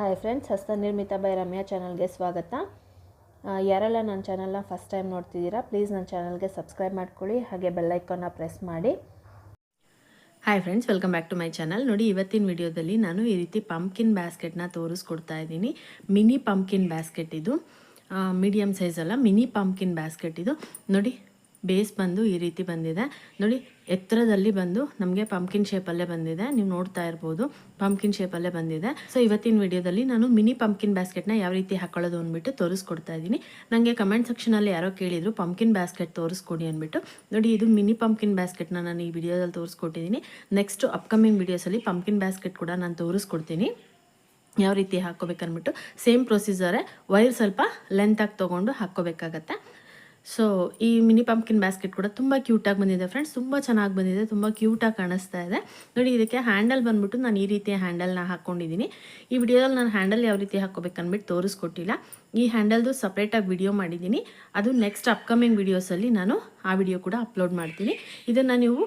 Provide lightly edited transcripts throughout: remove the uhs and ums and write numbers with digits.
Hi friends, ಹಸ್ತನಿರ್ಮಿತ by Ramya ಚಾನಲ್ಗೆ ಸ್ವಾಗತ. ಯಾರೆಲ್ಲ ನನ್ನ ಚಾನಲ್ನ ಫಸ್ಟ್ ಟೈಮ್ ನೋಡ್ತಿದ್ದೀರಾ, ಪ್ಲೀಸ್ ನನ್ನ ಚಾನಲ್ಗೆ ಸಬ್ಸ್ಕ್ರೈಬ್ ಮಾಡ್ಕೊಳ್ಳಿ, ಹಾಗೆ ಬೆಲ್ ಐಕಾನ್ನ ಪ್ರೆಸ್ ಮಾಡಿ. Hi friends, welcome back to my channel. ನೋಡಿ, ಇವತ್ತಿನ ವಿಡಿಯೋದಲ್ಲಿ ನಾನು ಈ ರೀತಿ ಪಂಪ್ಕಿನ್ ಬ್ಯಾಸ್ಕೆಟ್ನ ತೋರಿಸ್ಕೊಡ್ತಾ ಇದ್ದೀನಿ. ಮಿನಿ ಪಂಪ್ಕಿನ್ ಬ್ಯಾಸ್ಕೆಟ್ ಇದು, ಮೀಡಿಯಮ್ ಸೈಜ್ ಅಲ್ಲ, ಮಿನಿ ಪಂಪ್ಕಿನ್ ಬ್ಯಾಸ್ಕೆಟ್ ಇದು. ನೋಡಿ, ಬೇಸ್ ಬಂದು ಈ ರೀತಿ ಬಂದಿದೆ. ನೋಡಿ, ಎತ್ತರದಲ್ಲಿ ಬಂದು ನಮಗೆ ಪಂಪ್ಕಿನ್ ಶೇಪಲ್ಲೇ ಬಂದಿದೆ. ನೀವು ನೋಡ್ತಾ ಇರ್ಬೋದು, ಪಂಪ್ಕಿನ್ ಶೇಪಲ್ಲೇ ಬಂದಿದೆ. ಸೊ ಇವತ್ತಿನ ವಿಡಿಯೋದಲ್ಲಿ ನಾನು ಮಿನಿ ಪಂಪ್ಕಿನ್ ಬ್ಯಾಸ್ಕೆಟ್ನ ಯಾವ ರೀತಿ ಹಾಕೊಳ್ಳೋದು ಅಂದ್ಬಿಟ್ಟು ತೋರಿಸ್ಕೊಡ್ತಾ ಇದ್ದೀನಿ. ನನಗೆ ಕಮೆಂಟ್ ಸೆಕ್ಷನಲ್ಲಿ ಯಾರೋ ಕೇಳಿದ್ರು ಪಂಪ್ಕಿನ್ ಬ್ಯಾಸ್ಕೆಟ್ ತೋರಿಸ್ಕೊಡಿ ಅಂದ್ಬಿಟ್ಟು. ನೋಡಿ, ಇದು ಮಿನಿ ಪಂಪ್ಕಿನ್ ಬ್ಯಾಸ್ಕೆಟ್ನ ನಾನು ಈ ವಿಡಿಯೋದಲ್ಲಿ ತೋರಿಸ್ಕೊಟ್ಟಿದ್ದೀನಿ. ನೆಕ್ಸ್ಟ್ ಅಪ್ಕಮಿಂಗ್ ವಿಡಿಯೋಸಲ್ಲಿ ಪಂಪ್ಕಿನ್ ಬ್ಯಾಸ್ಕೆಟ್ ಕೂಡ ನಾನು ತೋರಿಸ್ಕೊಡ್ತೀನಿ, ಯಾವ ರೀತಿ ಹಾಕ್ಕೋಬೇಕನ್ಬಿಟ್ಟು. ಸೇಮ್ ಪ್ರೊಸೀಜರೇ, ವೈರ್ ಸ್ವಲ್ಪ ಲೆಂತಾಗಿ ತೊಗೊಂಡು ಹಾಕ್ಕೋಬೇಕಾಗತ್ತೆ. ಸೊ ಈ ಮಿನಿ ಪಂಪ್ಕಿನ್ ಬ್ಯಾಸ್ಕೆಟ್ ಕೂಡ ತುಂಬ ಕ್ಯೂಟಾಗಿ ಬಂದಿದೆ ಫ್ರೆಂಡ್ಸ್, ತುಂಬ ಚೆನ್ನಾಗಿ ಬಂದಿದೆ, ತುಂಬ ಕ್ಯೂಟಾಗಿ ಕಾಣಿಸ್ತಾ ಇದೆ. ನೋಡಿ, ಇದಕ್ಕೆ ಹ್ಯಾಂಡಲ್ ಬಂದ್ಬಿಟ್ಟು ನಾನು ಈ ರೀತಿಯ ಹ್ಯಾಂಡಲ್ನ ಹಾಕ್ಕೊಂಡಿದ್ದೀನಿ. ಈ ವಿಡಿಯೋದಲ್ಲಿ ನಾನು ಹ್ಯಾಂಡಲ್ ಯಾವ ರೀತಿ ಹಾಕ್ಕೋಬೇಕನ್ಬಿಟ್ಟು ತೋರಿಸ್ಕೊಟ್ಟಿಲ್ಲ. ಈ ಹ್ಯಾಂಡಲ್ದು ಸಪ್ರೇಟಾಗಿ ವಿಡಿಯೋ ಮಾಡಿದ್ದೀನಿ, ಅದು ನೆಕ್ಸ್ಟ್ ಅಪ್ಕಮಿಂಗ್ ವಿಡಿಯೋಸಲ್ಲಿ ನಾನು ಆ ವಿಡಿಯೋ ಕೂಡ ಅಪ್ಲೋಡ್ ಮಾಡ್ತೀನಿ. ಇದನ್ನು ನೀವು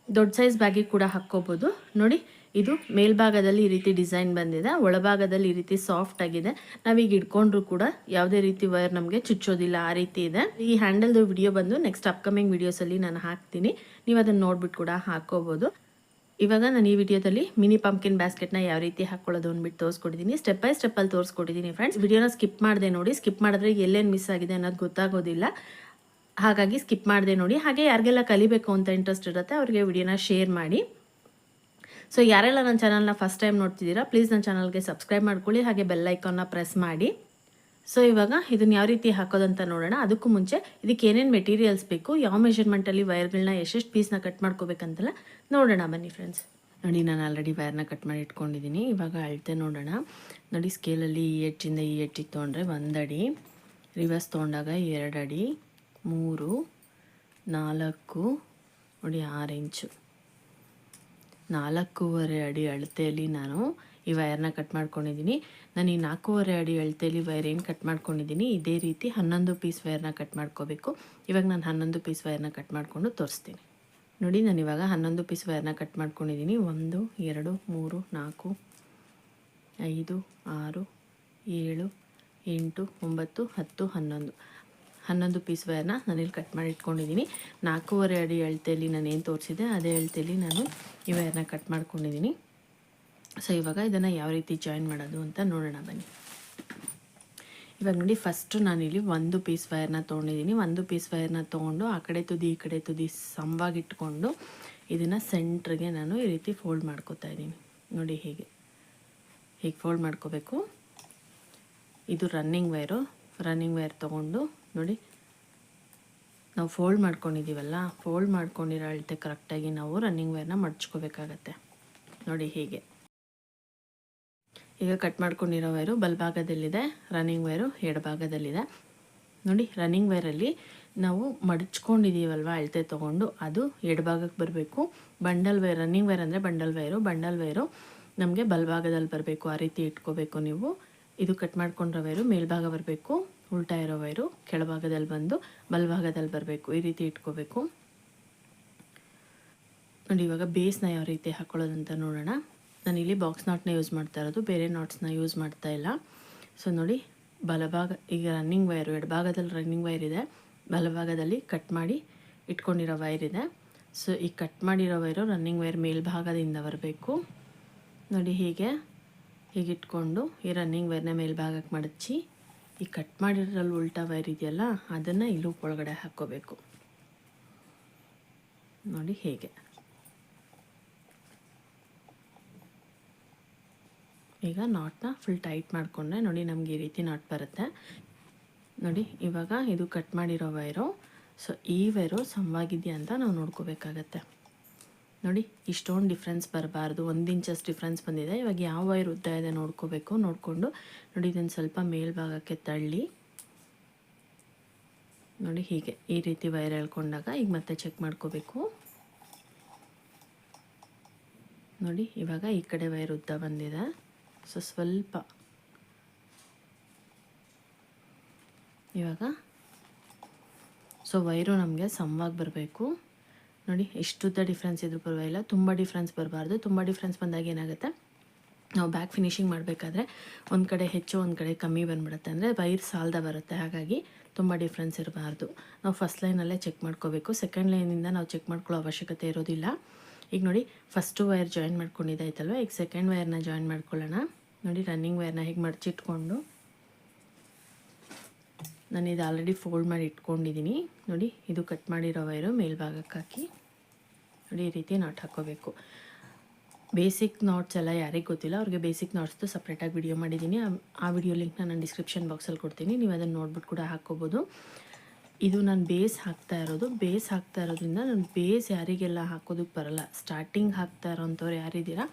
ದೊಡ್ಡ ಸೈಜ್ ಬ್ಯಾಗಿಗೆ ಕೂಡ ಹಾಕ್ಕೋಬೋದು. ನೋಡಿ, ಇದು ಮೇಲ್ಭಾಗದಲ್ಲಿ ಈ ರೀತಿ ಡಿಸೈನ್ ಬಂದಿದೆ, ಒಳಭಾಗದಲ್ಲಿ ಈ ರೀತಿ ಸಾಫ್ಟ್ ಆಗಿದೆ. ನಾವೀಗ ಇಟ್ಕೊಂಡ್ರು ಕೂಡ ಯಾವುದೇ ರೀತಿ ವೈರ್ ನಮಗೆ ಚುಚ್ಚೋದಿಲ್ಲ, ಆ ರೀತಿ ಇದೆ. ಈ ಹ್ಯಾಂಡಲ್ದು ವಿಡಿಯೋ ಬಂದು ನೆಕ್ಸ್ಟ್ ಅಪ್ಕಮಿಂಗ್ ವಿಡಿಯೋಸಲ್ಲಿ ನಾನು ಹಾಕ್ತೀನಿ, ನೀವು ಅದನ್ನು ನೋಡ್ಬಿಟ್ಟು ಕೂಡ ಹಾಕ್ಕೋಬೋದು. ಇವಾಗ ನಾನು ಈ ವಿಡಿಯೋದಲ್ಲಿ ಮಿನಿ ಪಂಪ್ಕಿನ್ ಬ್ಯಾಸ್ಕೆಟ್ನ ಯಾವ ರೀತಿ ಹಾಕ್ಕೊಳ್ಳೋದು ಅಂದ್ಬಿಟ್ಟು ತೋರಿಸ್ಕೊಟ್ಟಿದ್ದೀನಿ, ಸ್ಟೆಪ್ ಬೈ ಸ್ಟೆಪ್ಪಲ್ಲಿ ತೋರಿಸ್ಕೊಟ್ಟಿದ್ದೀನಿ ಫ್ರೆಂಡ್ಸ್. ವಿಡಿಯೋನ ಸ್ಕಿಪ್ ಮಾಡಿದೆ ನೋಡಿ, ಸ್ಕಿಪ್ ಮಾಡಿದ್ರೆ ಎಲ್ಲೇನು ಮಿಸ್ ಆಗಿದೆ ಅನ್ನೋದು ಗೊತ್ತಾಗೋದಿಲ್ಲ, ಹಾಗಾಗಿ ಸ್ಕಿಪ್ ಮಾಡಿದೆ ನೋಡಿ. ಹಾಗೆ ಯಾರಿಗೆಲ್ಲ ಕಲಿಬೇಕು ಅಂತ ಇಂಟ್ರೆಸ್ಟ್ ಇರುತ್ತೆ ಅವ್ರಿಗೆ ವಿಡಿಯೋನ ಶೇರ್ ಮಾಡಿ. ಸೊ ಯಾರೆಲ್ಲ ನನ್ನ ಚಾನಲ್ನ ಫಸ್ಟ್ ಟೈಮ್ ನೋಡ್ತಿದ್ದೀರಾ, ಪ್ಲೀಸ್ ನನ್ನ ಚಾನಲ್ಗೆ ಸಬ್ಸ್ಕ್ರೈಬ್ ಮಾಡ್ಕೊಳ್ಳಿ, ಹಾಗೆ ಬೆಲ್ ಐಕಾನ್ನ ಪ್ರೆಸ್ ಮಾಡಿ. ಸೊ ಇವಾಗ ಇದನ್ನು ಯಾವ ರೀತಿ ಹಾಕೋದಂತ ನೋಡೋಣ. ಅದಕ್ಕೂ ಮುಂಚೆ ಇದಕ್ಕೆ ಏನೇನು ಮೆಟೀರಿಯಲ್ಸ್ ಬೇಕು, ಯಾವ ಮೆಷರ್ಮೆಂಟಲ್ಲಿ ವೈರ್ಗಳನ್ನ ಎಷ್ಟೆಷ್ಟು ಪೀಸ್ನ ಕಟ್ ಮಾಡ್ಕೋಬೇಕಂತೆಲ್ಲ ನೋಡೋಣ ಬನ್ನಿ ಫ್ರೆಂಡ್ಸ್. ನೋಡಿ, ನಾನು ಆಲ್ರೆಡಿ ವೈರ್ನ ಕಟ್ ಮಾಡಿ ಇಟ್ಕೊಂಡಿದ್ದೀನಿ. ಇವಾಗ ಅಳತೆ ನೋಡೋಣ. ನೋಡಿ, ಸ್ಕೇಲಲ್ಲಿ ಈ ಎಡ್ಜಿಂದ ಈ ಎಡ್ಜಿಗೆ ತೊಗೊಂಡ್ರೆ 1 ಅಡಿ, ರಿವರ್ಸ್ ತೊಗೊಂಡಾಗ 2 ಅಡಿ, 3, 4, ನೋಡಿ 6 ಇಂಚು, 4.5 ಅಡಿ ಅಳತೆಯಲ್ಲಿ ನಾನು ಈ ವೈರ್ನ ಕಟ್ ಮಾಡ್ಕೊಂಡಿದ್ದೀನಿ. ನಾನು ಈ 4.5 ಅಡಿ ಅಳತೆಯಲ್ಲಿ ವೈರ್ ಏನು ಕಟ್ ಮಾಡ್ಕೊಂಡಿದ್ದೀನಿ, ಇದೇ ರೀತಿ 11 ಪೀಸ್ ವೈರ್ನ ಕಟ್ ಮಾಡ್ಕೋಬೇಕು. ಇವಾಗ ನಾನು 11 ಪೀಸ್ ವೈರ್ನ ಕಟ್ ಮಾಡಿಕೊಂಡು ತೋರಿಸ್ತೀನಿ. ನೋಡಿ, ನಾನು ಇವಾಗ 11 ಪೀಸ್ ವೈರ್ನ ಕಟ್ ಮಾಡ್ಕೊಂಡಿದ್ದೀನಿ. 1, 2, 3, 4, 5, 6, 7, 8, 9, 10, 11 ಪೀಸ್ ವೈರ್ನ ನಾನಿಲ್ಲಿ ಕಟ್ ಮಾಡಿ ಇಟ್ಕೊಂಡಿದ್ದೀನಿ. 4.5 ಅಡಿ ಅಳತೆಯಲ್ಲಿ ನಾನು ಏನು ತೋರಿಸಿದೆ ಅದೇ ಅಳತೆಯಲ್ಲಿ ನಾನು ಈ ವೈರ್ನ ಕಟ್ ಮಾಡ್ಕೊಂಡಿದ್ದೀನಿ. ಸೊ ಇವಾಗ ಇದನ್ನು ಯಾವ ರೀತಿ ಜಾಯಿನ್ ಮಾಡೋದು ಅಂತ ನೋಡೋಣ ಬನ್ನಿ. ಇವಾಗ ನೋಡಿ, ಫಸ್ಟು ನಾನಿಲ್ಲಿ 1 ಪೀಸ್ ವೈರ್ನ ತೊಗೊಂಡಿದ್ದೀನಿ. 1 ಪೀಸ್ ವೈರ್ನ ತೊಗೊಂಡು ಆ ಕಡೆ ತುದಿ ಈ ಕಡೆ ತುದಿ ಸಮವಾಗಿಟ್ಕೊಂಡು ಇದನ್ನು ಸೆಂಟ್ರಿಗೆ ನಾನು ಈ ರೀತಿ ಫೋಲ್ಡ್ ಮಾಡ್ಕೋತಾ ಇದ್ದೀನಿ. ನೋಡಿ, ಹೀಗೆ ಫೋಲ್ಡ್ ಮಾಡ್ಕೋಬೇಕು. ಇದು ರನ್ನಿಂಗ್ ವೈರ್ ತೊಗೊಂಡು ನೋಡಿ, ನಾವು ಫೋಲ್ಡ್ ಮಾಡ್ಕೊಂಡಿದ್ದೀವಲ್ಲ, ಫೋಲ್ಡ್ ಮಾಡ್ಕೊಂಡಿರೋ ಅಳತೆ ಕರೆಕ್ಟಾಗಿ ನಾವು ರನ್ನಿಂಗ್ ವೈರ್ನ ಮಡ್ಚ್ಕೋಬೇಕಾಗತ್ತೆ. ನೋಡಿ, ಹೀಗೆ ಈಗ ಕಟ್ ಮಾಡ್ಕೊಂಡಿರೋ ವೈರು ಬಲಭಾಗದಲ್ಲಿದೆ, ರನ್ನಿಂಗ್ ವೈರು ಎಡಭಾಗದಲ್ಲಿದೆ. ನೋಡಿ, ರನ್ನಿಂಗ್ ವೈರಲ್ಲಿ ನಾವು ಮಡಚ್ಕೊಂಡಿದ್ದೀವಲ್ವ ಅಳತೆ ತೊಗೊಂಡು, ಅದು ಎಡಭಾಗಕ್ಕೆ ಬರಬೇಕು. ಬಂಡಲ್ ವೈರ್, ರನ್ನಿಂಗ್ ವೈರ್ ಅಂದರೆ ಬಂಡಲ್ ವೈರು ನಮಗೆ ಬಲಭಾಗದಲ್ಲಿ ಬರಬೇಕು. ಆ ರೀತಿ ಇಟ್ಕೋಬೇಕು ನೀವು. ಇದು ಕಟ್ ಮಾಡ್ಕೊಂಡಿರೋ ವೈರು ಮೇಲ್ಭಾಗ ಬರಬೇಕು, ಉಲ್ಟಾ ಇರೋ ವೈರು ಕೆಳಭಾಗದಲ್ಲಿ ಬಂದು ಬಲಭಾಗದಲ್ಲಿ ಬರಬೇಕು. ಈ ರೀತಿ ಇಟ್ಕೋಬೇಕು. ನೋಡಿ, ಇವಾಗ ಬೇಸ್ನ ಯಾವ ರೀತಿ ಹಾಕ್ಕೊಳ್ಳೋದಂತ ನೋಡೋಣ. ನಾನಿಲ್ಲಿ ಬಾಕ್ಸ್ ನಾಟ್ನ ಯೂಸ್ ಮಾಡ್ತಾ ಇರೋದು, ಬೇರೆ ನಾಟ್ಸ್ನ ಯೂಸ್ ಮಾಡ್ತಾ ಇಲ್ಲ. ಸೊ ನೋಡಿ, ಬಲಭಾಗ ಈಗ ರನ್ನಿಂಗ್ ವೈರು ಎಡಭಾಗದಲ್ಲಿ ರನ್ನಿಂಗ್ ವೈರ್ ಇದೆ, ಬಲಭಾಗದಲ್ಲಿ ಕಟ್ ಮಾಡಿ ಇಟ್ಕೊಂಡಿರೋ ವೈರ್ ಇದೆ. ಸೊ ಈ ಕಟ್ ಮಾಡಿರೋ ವೈರು ರನ್ನಿಂಗ್ ವೈರ್ ಮೇಲ್ಭಾಗದಿಂದ ಬರಬೇಕು. ನೋಡಿ, ಹೀಗೆ ಇಟ್ಕೊಂಡು ಈ ರನ್ನಿಂಗ್ ವೈರ್ನ ಮೇಲ್ಭಾಗಕ್ಕೆ ಮಡಚಿ ಈ ಕಟ್ ಮಾಡಿರೋಲ್ಲಿ ಉಲ್ಟಾ ವೈರ್ ಇದೆಯಲ್ಲ ಅದನ್ನು ಇಲ್ಲೂ ಒಳಗಡೆ ಹಾಕ್ಕೋಬೇಕು. ನೋಡಿ, ಹೇಗೆ ಈಗ ನಾಟ್ನ ಫುಲ್ ಟೈಟ್ ಮಾಡಿಕೊಂಡ್ರೆ ನೋಡಿ ನಮಗೆ ಈ ರೀತಿ ನಾಟ್ ಬರುತ್ತೆ. ನೋಡಿ, ಇವಾಗ ಇದು ಕಟ್ ಮಾಡಿರೋ ವೈರು. ಸೊ ಈ ವೈರು ಸಮವಾಗಿದೆಯಾ ಅಂತ ನಾವು ನೋಡ್ಕೋಬೇಕಾಗತ್ತೆ. ನೋಡಿ, ಇಷ್ಟೊಂದು ಡಿಫ್ರೆನ್ಸ್ ಬರಬಾರ್ದು, 1 ಇಂಚಷ್ಟು ಡಿಫ್ರೆನ್ಸ್ ಬಂದಿದೆ. ಇವಾಗ ಯಾವ ವೈರ್ ಉದ್ದ ಇದೆ ನೋಡ್ಕೋಬೇಕು. ನೋಡಿಕೊಂಡು ನೋಡಿ, ಇದನ್ನು ಸ್ವಲ್ಪ ಮೇಲ್ಭಾಗಕ್ಕೆ ತಳ್ಳಿ ನೋಡಿ, ಹೀಗೆ ಈ ರೀತಿ ವೈರ್ ಎಳ್ಕೊಂಡಾಗ ಈಗ ಮತ್ತೆ ಚೆಕ್ ಮಾಡ್ಕೋಬೇಕು. ನೋಡಿ, ಇವಾಗ ಈ ಕಡೆ ವೈರ್ ಉದ್ದ ಬಂದಿದೆ. ಸೊ ಸ್ವಲ್ಪ ಇವಾಗ ವೈರು ನಮಗೆ ಸಮವಾಗಿ ಬರಬೇಕು. ನೋಡಿ, ಎಷ್ಟುದ್ದ ಡಿಫ್ರೆನ್ಸ್ ಇದ್ರೂ ಪರವಾಗಿಲ್ಲ, ತುಂಬ ಡಿಫ್ರೆನ್ಸ್ ಬರಬಾರ್ದು. ತುಂಬ ಡಿಫ್ರೆನ್ಸ್ ಬಂದಾಗ ಏನಾಗುತ್ತೆ, ನಾವು ಬ್ಯಾಕ್ ಫಿನಿಶಿಂಗ್ ಮಾಡಬೇಕಾದ್ರೆ ಒಂದು ಕಡೆ ಹೆಚ್ಚು ಒಂದು ಕಡೆ ಕಮ್ಮಿ ಬಂದ್ಬಿಡುತ್ತೆ, ಅಂದರೆ ವೈರ್ ಸಾಲ್ದ ಬರುತ್ತೆ. ಹಾಗಾಗಿ ತುಂಬ ಡಿಫ್ರೆನ್ಸ್ ಇರಬಾರ್ದು. ನಾವು ಫಸ್ಟ್ ಲೈನಲ್ಲೇ ಚೆಕ್ ಮಾಡ್ಕೋಬೇಕು. ಸೆಕೆಂಡ್ ಲೈನಿಂದ ನಾವು ಚೆಕ್ ಮಾಡ್ಕೊಳ್ಳೋ ಅವಶ್ಯಕತೆ ಇರೋದಿಲ್ಲ. ಈಗ ನೋಡಿ ಫಸ್ಟು ವೈರ್ ಜಾಯಿನ್ ಮಾಡ್ಕೊಂಡಿದ್ದಾಯ್ತಲ್ವ, ಈಗ ಸೆಕೆಂಡ್ ವೈರ್ನ ಜಾಯಿನ್ ಮಾಡ್ಕೊಳ್ಳೋಣ. ನೋಡಿ ರನ್ನಿಂಗ್ ವೈರ್ನ ಹೇಗೆ ಮಡಚಿಟ್ಕೊಂಡು ನಾನು ಇದು ಆಲ್ರೆಡಿ ಫೋಲ್ಡ್ ಮಾಡಿ ಇಟ್ಕೊಂಡಿದ್ದೀನಿ. ನೋಡಿ ಇದು ಕಟ್ ಮಾಡಿರೋ ವೈರು ಮೇಲ್ಭಾಗಕ್ಕೆ ಹಾಕಿ ನೋಡಿ ಈ ರೀತಿ ನಾಟ್ ಹಾಕ್ಕೋಬೇಕು. ಬೇಸಿಕ್ ನಾಟ್ಸ್ ಎಲ್ಲ ಯಾರಿಗೆ ಗೊತ್ತಿಲ್ಲ ಅವ್ರಿಗೆ ಬೇಸಿಕ್ ನಾಟ್ಸ್ದು ಸಪ್ರೇಟಾಗಿ ವಿಡಿಯೋ ಮಾಡಿದ್ದೀನಿ. ಆ ವಿಡಿಯೋ ಲಿಂಕ್ನ ನಾನು ಡಿಸ್ಕ್ರಿಪ್ಷನ್ ಬಾಕ್ಸಲ್ಲಿ ಕೊಡ್ತೀನಿ, ನೀವು ಅದನ್ನು ನೋಡ್ಬಿಟ್ಟು ಕೂಡ ಹಾಕ್ಕೋಬೋದು. ಇದು ನಾನು ಬೇಸ್ ಹಾಕ್ತಾ ಇರೋದ್ರಿಂದ ನಾನು ಬೇಸ್ ಯಾರಿಗೆಲ್ಲ ಹಾಕೋದಕ್ಕೆ ಬರಲ್ಲ, ಸ್ಟಾರ್ಟಿಂಗ್ ಹಾಕ್ತಾ ಇರೋಂಥವ್ರು ಯಾರಿದ್ದೀರಾ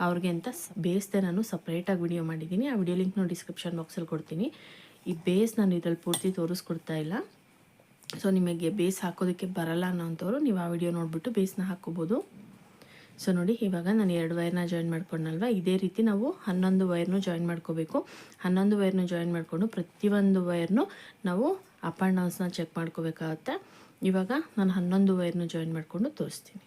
ಅವ್ರಿಗೆ ಅಂತ ಬೇಸ್ದೆ ನಾನು ಸಪ್ರೇಟಾಗಿ ವಿಡಿಯೋ ಮಾಡಿದ್ದೀನಿ. ಆ ವಿಡಿಯೋ ಲಿಂಕ್ನ ಡಿಸ್ಕ್ರಿಪ್ಷನ್ ಬಾಕ್ಸಲ್ಲಿ ಕೊಡ್ತೀನಿ. ಈ ಬೇಸ್ ನಾನು ಇದರಲ್ಲಿ ಪೂರ್ತಿ ತೋರಿಸ್ಕೊಡ್ತಾ ಇಲ್ಲ. ಸೊ ನಿಮಗೆ ಬೇಸ್ ಹಾಕೋದಕ್ಕೆ ಬರಲ್ಲ ಅನ್ನೋಂಥವ್ರು ನೀವು ಆ ವಿಡಿಯೋ ನೋಡಿಬಿಟ್ಟು ಬೇಸ್ನ ಹಾಕ್ಕೋಬೋದು. ಸೊ ನೋಡಿ ಇವಾಗ ನಾನು 2 ವೈರ್ನ ಜಾಯಿನ್ ಮಾಡ್ಕೊಂಡಲ್ವ, ಇದೇ ರೀತಿ ನಾವು 11 ವೈರ್ನು ಜಾಯಿನ್ ಮಾಡ್ಕೋಬೇಕು. 11 ವೈರ್ನು ಜಾಯಿನ್ ಮಾಡಿಕೊಂಡು ಪ್ರತಿಯೊಂದು ವೈರ್ನು ನಾವು ಅಪ್ ಆ್ಯಂಡ್ ಡೌನ್ಸ್ನ ಚೆಕ್ ಮಾಡ್ಕೋಬೇಕಾಗತ್ತೆ. ಇವಾಗ ನಾನು 11 ವೈರ್ನು ಜಾಯಿನ್ ಮಾಡಿಕೊಂಡು ತೋರಿಸ್ತೀನಿ.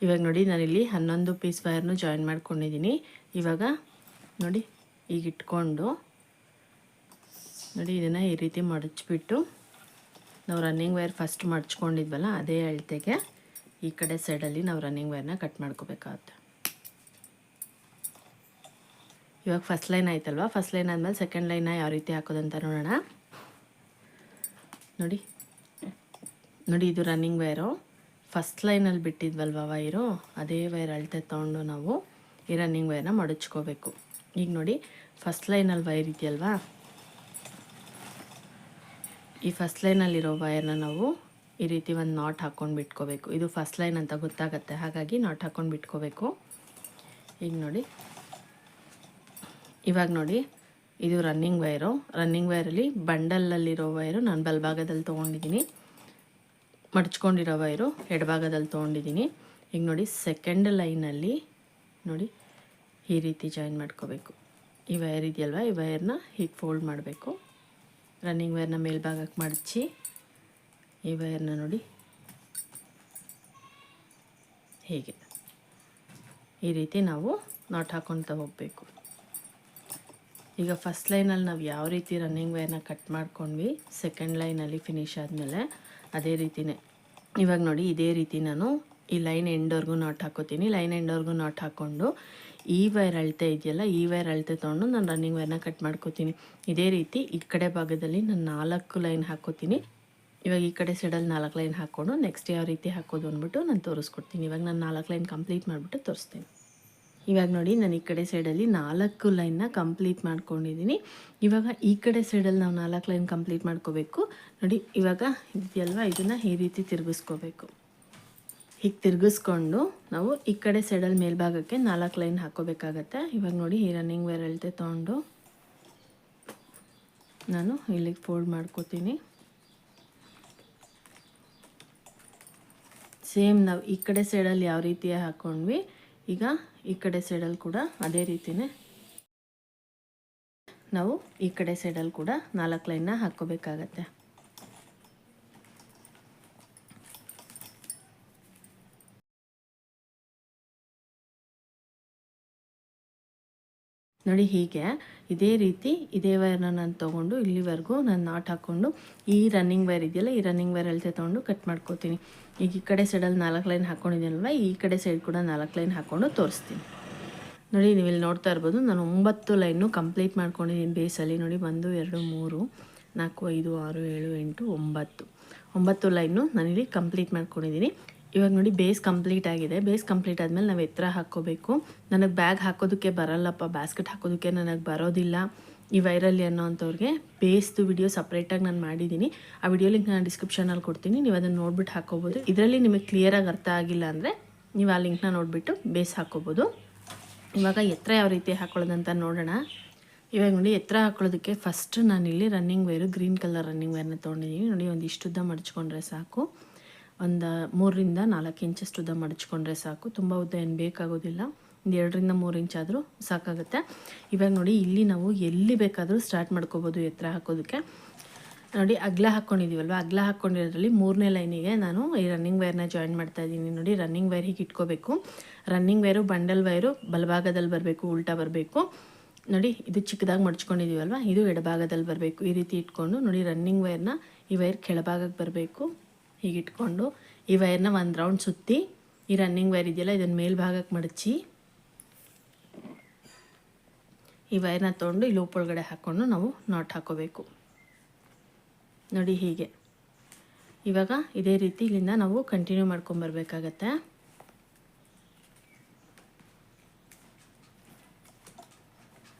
ಇವಾಗ ನೋಡಿ ನಾನಿಲ್ಲಿ 11 ಪೀಸ್ ವೈರ್ನು ಜಾಯಿನ್ ಮಾಡ್ಕೊಂಡಿದ್ದೀನಿ. ಇವಾಗ ನೋಡಿ ಈಗ ಇಟ್ಕೊಂಡು ನೋಡಿ ಇದನ್ನು ಈ ರೀತಿ ಮಡಚಿಬಿಟ್ಟು ನಾವು ರನ್ನಿಂಗ್ ವೈರ್ ಫಸ್ಟ್ ಮಡ್ಚ್ಕೊಂಡಿದ್ವಲ್ಲ ಅದೇ ಅಳತೆಗೆ ಈ ಕಡೆ ಸೈಡಲ್ಲಿ ನಾವು ರನ್ನಿಂಗ್ ವೈರ್ನ ಕಟ್ ಮಾಡ್ಕೋಬೇಕಾಗುತ್ತೆ. ಇವಾಗ ಫಸ್ಟ್ ಲೈನ್ ಆಯ್ತಲ್ವ, ಫಸ್ಟ್ ಲೈನ್ ಆದಮೇಲೆ ಸೆಕೆಂಡ್ ಲೈನ್ನ ಯಾವ ರೀತಿ ಹಾಕೋದಂತ ನೋಡೋಣ. ನೋಡಿ ಇದು ರನ್ನಿಂಗ್ ವೈರು, ಫಸ್ಟ್ ಲೈನಲ್ಲಿ ಬಿಟ್ಟಿದ್ವಲ್ವ ವೈರು, ಅದೇ ವೈರ್ ಅಳತೆ ತೊಗೊಂಡು ನಾವು ಈ ರನ್ನಿಂಗ್ ವೈರ್ನ ಮಡಚ್ಕೋಬೇಕು. ಈಗ ನೋಡಿ ಫಸ್ಟ್ ಲೈನಲ್ಲಿ ವೈರ್ ಇದೆಯಲ್ವಾ, ಈ ಫಸ್ಟ್ ಲೈನಲ್ಲಿರೋ ವೈರ್ನ ನಾವು ಈ ರೀತಿ ಒಂದು ನಾಟ್ ಹಾಕ್ಕೊಂಡು ಬಿಟ್ಕೋಬೇಕು. ಇದು ಫಸ್ಟ್ ಲೈನ್ ಅಂತ ಗೊತ್ತಾಗತ್ತೆ, ಹಾಗಾಗಿ ನಾಟ್ ಹಾಕ್ಕೊಂಡು ಬಿಟ್ಕೋಬೇಕು. ಈಗ ನೋಡಿ ಇವಾಗ ನೋಡಿ ಇದು ರನ್ನಿಂಗ್ ವೈರು, ರನ್ನಿಂಗ್ ವೈರಲ್ಲಿ ಬಂಡಲಲ್ಲಿರೋ ವೈರು ನಾನು ಬಲಭಾಗದಲ್ಲಿ ತೊಗೊಂಡಿದ್ದೀನಿ, ಮಡ್ಚ್ಕೊಂಡಿರೋ ವೈರು ಎಡಭಾಗದಲ್ಲಿ ತೊಗೊಂಡಿದ್ದೀನಿ. ಈಗ ನೋಡಿ ಸೆಕೆಂಡ್ ಲೈನಲ್ಲಿ ನೋಡಿ ಈ ರೀತಿ ಜಾಯಿನ್ ಮಾಡ್ಕೋಬೇಕು. ಈ ವೈರ್ ಇದೆಯಲ್ವ, ಈ ವೈರ್ನ ಹೀಗೆ ಫೋಲ್ಡ್ ಮಾಡಬೇಕು. ರನ್ನಿಂಗ್ ವೈರ್ನ ಮೇಲ್ಭಾಗಕ್ಕೆ ಮಡಚಿ ಈ ವೈರ್ನ ನೋಡಿ ಹೀಗೆ ಈ ರೀತಿ ನಾವು ನಾಟ್ ಹಾಕ್ಕೊಳ್ತಾ ಹೋಗಬೇಕು. ಈಗ ಫಸ್ಟ್ ಲೈನಲ್ಲಿ ನಾವು ಯಾವ ರೀತಿ ರನ್ನಿಂಗ್ ವೈರ್ನ ಕಟ್ ಮಾಡ್ಕೊಂಡ್ವಿ ಸೆಕೆಂಡ್ ಲೈನಲ್ಲಿ ಫಿನಿಶ್ ಆದಮೇಲೆ ಅದೇ ರೀತಿಯೇ ಇವಾಗ ನೋಡಿ ಇದೇ ರೀತಿ ನಾನು ಈ ಲೈನ್ ಎಂಡ್ವರೆಗೂ ನಾಟ್ ಹಾಕೋತೀನಿ. ಲೈನ್ ಎಂಡ್ವರೆಗೂ ನಾಟ್ ಹಾಕ್ಕೊಂಡು ಈ ವೈರ್ ಅಳತೆ ಇದೆಯಲ್ಲ, ಈ ವೈರ್ ಅಳತೆ ತೊಗೊಂಡು ನಾನು ರನ್ನಿಂಗ್ ವೈರ್ನ ಕಟ್ ಮಾಡ್ಕೋತೀನಿ. ಇದೇ ರೀತಿ ಈ ಕಡೆ ಭಾಗದಲ್ಲಿ ನಾನು 4 ಲೈನ್ ಹಾಕೋತೀನಿ. ಇವಾಗ ಈ ಕಡೆ ಸೈಡಲ್ಲಿ 4 ಲೈನ್ ಹಾಕ್ಕೊಂಡು ನೆಕ್ಸ್ಟ್ ಯಾವ ರೀತಿ ಹಾಕೋದು ಅಂದ್ಬಿಟ್ಟು ನಾನು ತೋರಿಸ್ಕೊಡ್ತೀನಿ. ಇವಾಗ ನಾನು 4 ಲೈನ್ ಕಂಪ್ಲೀಟ್ ಮಾಡಿಬಿಟ್ಟು ತೋರಿಸ್ತೀನಿ. ಇವಾಗ ನೋಡಿ ನಾನು ಈ ಕಡೆ ಸೈಡಲ್ಲಿ 4 ಲೈನ್ನ ಕಂಪ್ಲೀಟ್ ಮಾಡ್ಕೊಂಡಿದ್ದೀನಿ. ಇವಾಗ ಈ ಕಡೆ ಸೈಡಲ್ಲಿ ನಾವು 4 ಲೈನ್ ಕಂಪ್ಲೀಟ್ ಮಾಡ್ಕೋಬೇಕು. ನೋಡಿ ಇವಾಗ ಇದೆಯಲ್ವ, ಇದನ್ನು ಈ ರೀತಿ ತಿರುಗಿಸ್ಕೋಬೇಕು. ಹೀಗೆ ತಿರುಗಿಸ್ಕೊಂಡು ನಾವು ಈ ಕಡೆ ಸೈಡಲ್ಲಿ ಮೇಲ್ಭಾಗಕ್ಕೆ 4 ಲೈನ್ ಹಾಕೋಬೇಕಾಗತ್ತೆ. ಇವಾಗ ನೋಡಿ ಈ ರನ್ನಿಂಗ್ ವೈರ್ ಅಳತೆ ತೊಗೊಂಡು ನಾನು ಇಲ್ಲಿಗೆ ಫೋಲ್ಡ್ ಮಾಡ್ಕೋತೀನಿ. ಸೇಮ್ ನಾವು ಈ ಕಡೆ ಸೈಡಲ್ಲಿ ಯಾವ ರೀತಿ ಹಾಕ್ಕೊಂಡ್ವಿ ಈಗ ಈ ಕಡೆ ಸೈಡಲ್ಲಿ ಕೂಡ ಅದೇ ರೀತಿಯೇ ನಾವು ಈ ಕಡೆ ಸೈಡಲ್ಲಿ ಕೂಡ 4 ಲೈನ್ನ ಹಾಕ್ಕೋಬೇಕಾಗತ್ತೆ. ನೋಡಿ ಹೀಗೆ ಇದೇ ರೀತಿ ಇದೇ ವೈರ್ನ ನಾನು ತೊಗೊಂಡು ಇಲ್ಲಿವರೆಗೂ ನಾನು ನಾಟ್ ಹಾಕ್ಕೊಂಡು ಈ ರನ್ನಿಂಗ್ ವೈರ್ ಇದೆಯಲ್ಲ, ಈ ರನ್ನಿಂಗ್ ವೈರ್ ಅಳತೆ ತೊಗೊಂಡು ಕಟ್ ಮಾಡ್ಕೋತೀನಿ. ಈಗ ಈ ಕಡೆ ಸೈಡಲ್ಲಿ 4 ಲೈನ್ ಹಾಕ್ಕೊಂಡಿದ್ದೀನಲ್ವ, ಈ ಕಡೆ ಸೈಡ್ ಕೂಡ 4 ಲೈನ್ ಹಾಕ್ಕೊಂಡು ತೋರಿಸ್ತೀನಿ. ನೋಡಿ ನೀವು ಇಲ್ಲಿ ನೋಡ್ತಾ ಇರ್ಬೋದು, ನಾನು 9 ಲೈನು ಕಂಪ್ಲೀಟ್ ಮಾಡ್ಕೊಂಡಿದ್ದೀನಿ ಬೇಸಲ್ಲಿ. ನೋಡಿ 1 2 3 4 5 6 7 8 9 ಲೈನು ನಾನಿಲ್ಲಿ ಕಂಪ್ಲೀಟ್ ಮಾಡ್ಕೊಂಡಿದ್ದೀನಿ. ಇವಾಗ ನೋಡಿ ಬೇಸ್ ಕಂಪ್ಲೀಟ್ ಆಗಿದೆ. ಬೇಸ್ ಕಂಪ್ಲೀಟ್ ಆದಮೇಲೆ ನಾವು ಎತ್ತರ ಹಾಕ್ಕೋಬೇಕು. ನನಗೆ ಬ್ಯಾಗ್ ಹಾಕೋದಕ್ಕೆ ಬರಲ್ಲಪ್ಪ, ಬ್ಯಾಸ್ಕೆಟ್ ಹಾಕೋದಕ್ಕೆ ನನಗೆ ಬರೋದಿಲ್ಲ ಈ ವೈರಲ್ಲಿ ಅನ್ನೋವಂಥವ್ರಿಗೆ ಬೇಸ್ದು ವಿಡಿಯೋ ಸಪ್ರೇಟಾಗಿ ನಾನು ಮಾಡಿದ್ದೀನಿ. ಆ ವಿಡಿಯೋ ಲಿಂಕ್ ನಾನು ಡಿಸ್ಕ್ರಿಪ್ಷನಲ್ಲಿ ಕೊಡ್ತೀನಿ, ನೀವು ಅದನ್ನು ನೋಡ್ಬಿಟ್ಟು ಹಾಕ್ಕೋಬೋದು. ಇದರಲ್ಲಿ ನಿಮಗೆ ಕ್ಲಿಯರಾಗಿ ಅರ್ಥ ಆಗಿಲ್ಲ ಅಂದರೆ ನೀವು ಆ ಲಿಂಕ್ನ ನೋಡಿಬಿಟ್ಟು ಬೇಸ್ ಹಾಕ್ಕೋಬೋದು. ಇವಾಗ ಎತ್ತರ ಯಾವ ರೀತಿ ಹಾಕ್ಕೊಳ್ಳೋದಂತ ನೋಡೋಣ. ಇವಾಗ ನೋಡಿ ಎತ್ತರ ಹಾಕ್ಕೊಳ್ಳೋದಕ್ಕೆ ಫಸ್ಟ್ ನಾನಿಲ್ಲಿ running wire green colour running ವೈರ್ನ ತೊಗೊಂಡಿದ್ದೀನಿ. ನೋಡಿ ಒಂದು ಇಷ್ಟುದ್ದ ಮಡಚ್ಕೊಂಡ್ರೆ ಸಾಕು, ಒಂದು 3 ಇಂದ 4 ಇಂಚಷ್ಟು ಉದ್ದ ಮಡಚ್ಕೊಂಡ್ರೆ ಸಾಕು. ತುಂಬ ಉದ್ದ ಏನು ಬೇಕಾಗೋದಿಲ್ಲ, ಒಂದು 2 ರಿಂದ 3 ಇಂಚ್ ಆದರೂ ಸಾಕಾಗುತ್ತೆ. ಇವಾಗ ನೋಡಿ ಇಲ್ಲಿ ನಾವು ಎಲ್ಲಿ ಬೇಕಾದರೂ ಸ್ಟಾರ್ಟ್ ಮಾಡ್ಕೋಬೋದು ಎತ್ತರ ಹಾಕೋದಕ್ಕೆ. ನೋಡಿ ಅಗ್ಲ ಹಾಕ್ಕೊಂಡಿದ್ದೀವಲ್ವ, ಅಗ್ಲ ಹಾಕ್ಕೊಂಡಿರೋದ್ರಲ್ಲಿ 3ನೇ ಲೈನಿಗೆ ನಾನು ಈ ರನ್ನಿಂಗ್ ವೈರ್ನ ಜಾಯಿನ್ ಮಾಡ್ತಾ ಇದ್ದೀನಿ. ನೋಡಿ ರನ್ನಿಂಗ್ ವೈರ್ ಹೀಗೆ ಇಟ್ಕೋಬೇಕು. ರನ್ನಿಂಗ್ ವೈರು ಬಂಡಲ್ ವೈರು ಬಲಭಾಗದಲ್ಲಿ ಬರಬೇಕು, ಉಲ್ಟಾ ಬರಬೇಕು. ನೋಡಿ ಇದು ಚಿಕ್ಕದಾಗಿ ಮಡ್ಚ್ಕೊಂಡಿದ್ದೀವಲ್ವ, ಇದು ಎಡಭಾಗದಲ್ಲಿ ಬರಬೇಕು. ಈ ರೀತಿ ಇಟ್ಕೊಂಡು ನೋಡಿ ರನ್ನಿಂಗ್ ವೈರ್ನ ಈ ವೈರ್ ಕೆಳಭಾಗಕ್ಕೆ ಬರಬೇಕು. ಹೀಗೆ ಇಟ್ಕೊಂಡು ಈ ವೈರ್ನ ಒಂದು ರೌಂಡ್ ಸುತ್ತಿ ಈ ರನ್ನಿಂಗ್ ವೈರ್ ಇದೆಯಲ್ಲ ಇದನ್ನು ಮೇಲ್ಭಾಗಕ್ಕೆ ಮಡಚಿ ಈ ವೈರ್ನ ತೊಗೊಂಡು ಈ ಲೂಪ್ ಒಳಗಡೆ ಹಾಕ್ಕೊಂಡು ನಾವು ನಾಟ್ ಹಾಕೋಬೇಕು. ನೋಡಿ ಹೀಗೆ. ಇವಾಗ ಇದೇ ರೀತಿ ಇಲ್ಲಿಂದ ನಾವು ಕಂಟಿನ್ಯೂ ಮಾಡ್ಕೊಂಬರ್ಬೇಕಾಗತ್ತೆ.